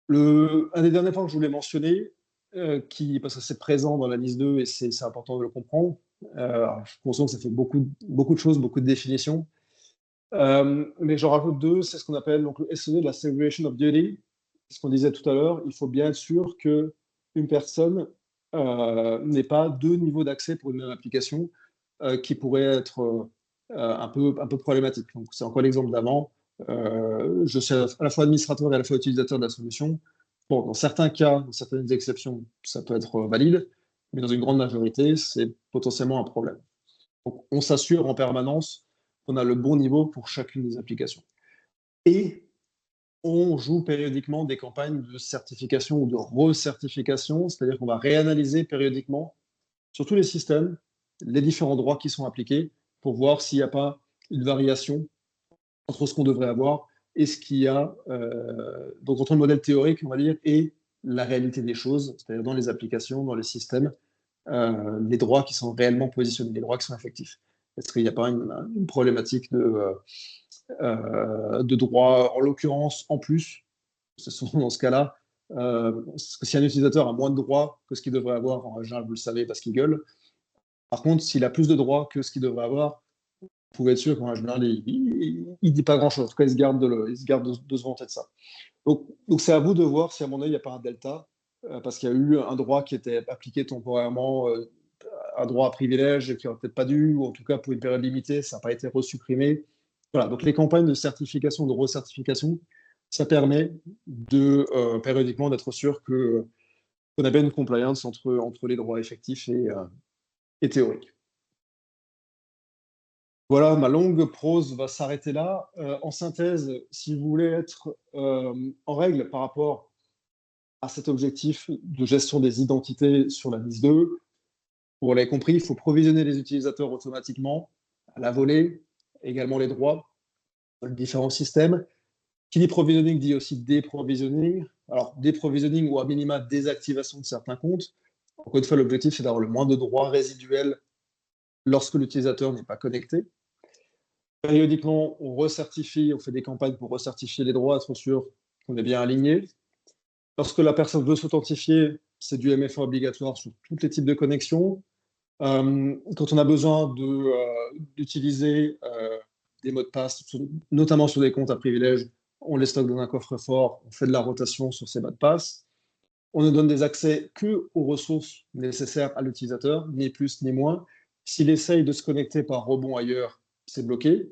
Un des derniers points que je voulais mentionner, parce que c'est présent dans la liste 2 et c'est important de le comprendre, je pense que ça fait beaucoup de choses, beaucoup de définitions, mais j'en rajoute 2, c'est ce qu'on appelle donc, le SOD, la Segregation of Duty. Ce qu'on disait tout à l'heure, il faut bien être sûr qu'une personne n'ait pas 2 niveaux d'accès pour une même application qui pourraient être un peu problématiques. Donc, c'est encore l'exemple d'avant. Je suis à la fois administrateur et à la fois utilisateur de la solution. Bon, dans certains cas, dans certaines exceptions, ça peut être valide, mais dans une grande majorité, c'est potentiellement un problème. Donc, on s'assure en permanence qu'on a le bon niveau pour chacune des applications. Et on joue périodiquement des campagnes de certification ou de recertification, c'est-à-dire qu'on va réanalyser périodiquement sur tous les systèmes les différents droits qui sont appliqués pour voir s'il n'y a pas une variation entre ce qu'on devrait avoir et ce qu'il y a, donc entre le modèle théorique, on va dire, et la réalité des choses, c'est-à-dire dans les applications, dans les systèmes, les droits qui sont réellement positionnés, les droits qui sont effectifs. Est-ce qu'il n'y a pas une problématique de droit, en l'occurrence, en plus, ce sont dans ce cas-là, parce que si un utilisateur a moins de droits que ce qu'il devrait avoir, en général, vous le savez, parce qu'il gueule, Par contre, s'il a plus de droits que ce qu'il devrait avoir, vous pouvez être sûr qu'en général, il ne dit pas grand-chose. En tout cas, il se garde de se vanter de ça. Donc c'est à vous de voir si, à mon avis, il n'y a pas un delta, parce qu'il y a eu un droit qui était appliqué temporairement, un droit à privilège qui n'aurait peut-être pas dû, ou en tout cas pour une période limitée, ça n'a pas été resupprimé. Voilà, donc les campagnes de certification, de recertification, ça permet de périodiquement d'être sûr qu'on a bien une compliance entre les droits effectifs et théoriques. Voilà, ma longue prose va s'arrêter là. En synthèse, si vous voulez être en règle par rapport à cet objectif de gestion des identités sur la NIS 2, vous l'avez compris, il faut provisionner les utilisateurs automatiquement, à la volée, également les droits, dans les différents systèmes. Qui dit provisioning dit aussi déprovisioning. Alors, déprovisioning ou à minima désactivation de certains comptes. Encore une fois, l'objectif, c'est d'avoir le moins de droits résiduels lorsque l'utilisateur n'est pas connecté. Périodiquement, on recertifie, on fait des campagnes pour recertifier les droits, être sûr qu'on est bien aligné. Lorsque la personne veut s'authentifier, c'est du MFA obligatoire sur tous les types de connexions. Quand on a besoin d'utiliser des mots de passe, notamment sur des comptes à privilèges, on les stocke dans un coffre-fort, on fait de la rotation sur ces mots de passe. On ne donne des accès que aux ressources nécessaires à l'utilisateur, ni plus ni moins. S'il essaye de se connecter par rebond ailleurs, c'est bloqué.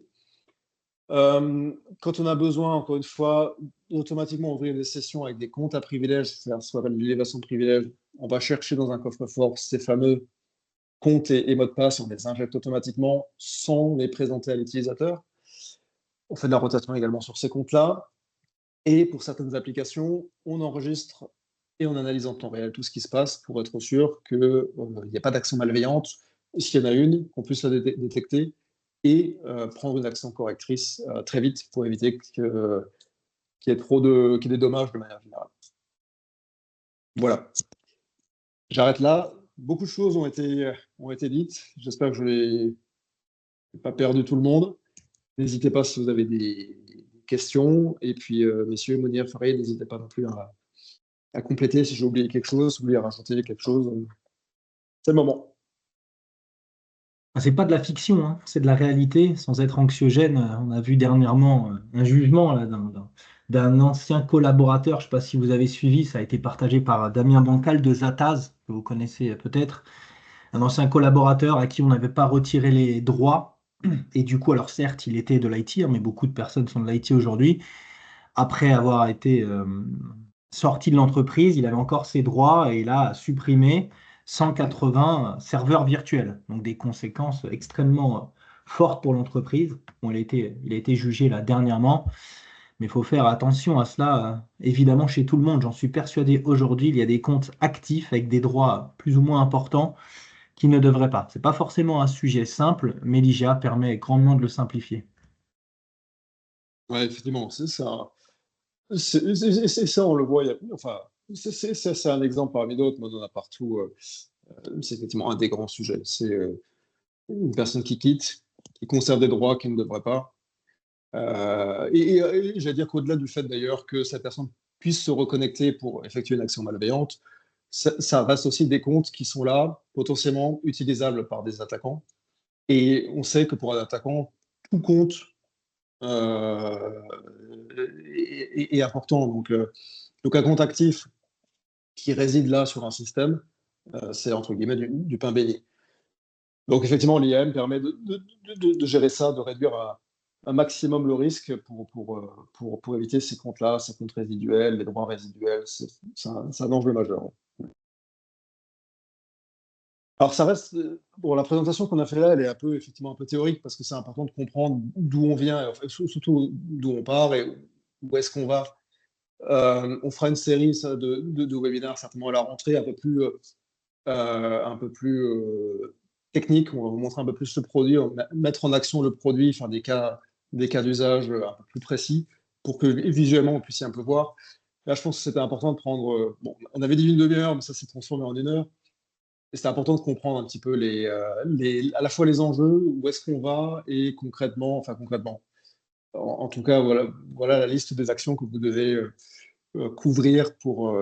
Quand on a besoin, encore une fois, automatiquement ouvrir des sessions avec des comptes à privilèges, c'est-à-dire soit l'élévation de privilèges, on va chercher dans un coffre-fort ces fameux comptes et mots de passe, on les injecte automatiquement sans les présenter à l'utilisateur. On fait de la rotation également sur ces comptes-là. Et pour certaines applications, on enregistre et on analyse en temps réel tout ce qui se passe pour être sûr qu'il n'y ait pas d'action malveillante. S'il y en a une, qu'on puisse la détecter et prendre une action correctrice très vite pour éviter qu'il y ait des dommages de manière générale. Voilà. J'arrête là. Beaucoup de choses ont été dites. J'espère que je n'ai pas perdu tout le monde. N'hésitez pas si vous avez des questions. Et puis, messieurs, Mounir, Farid, n'hésitez pas non plus à compléter si j'ai oublié quelque chose, si vous voulez rajouter quelque chose. C'est le moment. C'est pas de la fiction, hein, c'est de la réalité, sans être anxiogène. On a vu dernièrement un jugement là, d'un ancien collaborateur, je ne sais pas si vous avez suivi, ça a été partagé par Damien Bancal de Zataz, que vous connaissez peut-être, un ancien collaborateur à qui on n'avait pas retiré les droits. Et du coup, alors certes, il était de l'IT, hein, mais beaucoup de personnes sont de l'IT aujourd'hui. Après avoir été sorti de l'entreprise, il avait encore ses droits et il a supprimé 180 serveurs virtuels. Donc des conséquences extrêmement fortes pour l'entreprise. Bon, il a été jugé là dernièrement, mais il faut faire attention à cela, évidemment, chez tout le monde. J'en suis persuadé aujourd'hui, il y a des comptes actifs avec des droits plus ou moins importants qui ne devraient pas. Ce n'est pas forcément un sujet simple, mais l'IGA permet grandement de le simplifier. Ouais, effectivement, c'est ça. C'est ça, on le voit. Enfin, c'est un exemple parmi d'autres, mais on en a partout. C'est effectivement un des grands sujets. C'est une personne qui quitte, qui conserve des droits qu'elle ne devrait pas. Et j'allais dire qu'au-delà du fait d'ailleurs que cette personne puisse se reconnecter pour effectuer une action malveillante, ça reste aussi des comptes qui sont là, potentiellement utilisables par des attaquants. Et on sait que pour un attaquant, tout compte est important. Donc un compte actif qui réside là sur un système, c'est entre guillemets du pain béni. Donc effectivement, l'IAM permet de gérer ça, de réduire un maximum le risque pour éviter ces comptes-là, ces comptes résiduels, les droits résiduels. C'est un enjeu majeur. Alors ça reste, bon, la présentation qu'on a fait là, elle est effectivement un peu théorique parce que c'est important de comprendre d'où on vient, et en fait, surtout d'où on part et où est-ce qu'on va. On fera une série de webinaires certainement à la rentrée un peu plus technique. On va vous montrer un peu plus le produit, mettre en action le produit, faire des cas d'usage un peu plus précis pour que visuellement on puisse un peu voir. Là, je pense que c'était important de prendre. Bon, on avait dit une demi-heure, mais ça s'est transformé en 1 heure. Et c'était important de comprendre un petit peu à la fois les enjeux, où est-ce qu'on va, et concrètement. En tout cas, voilà la liste des actions que vous devez couvrir pour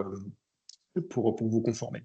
vous conformer.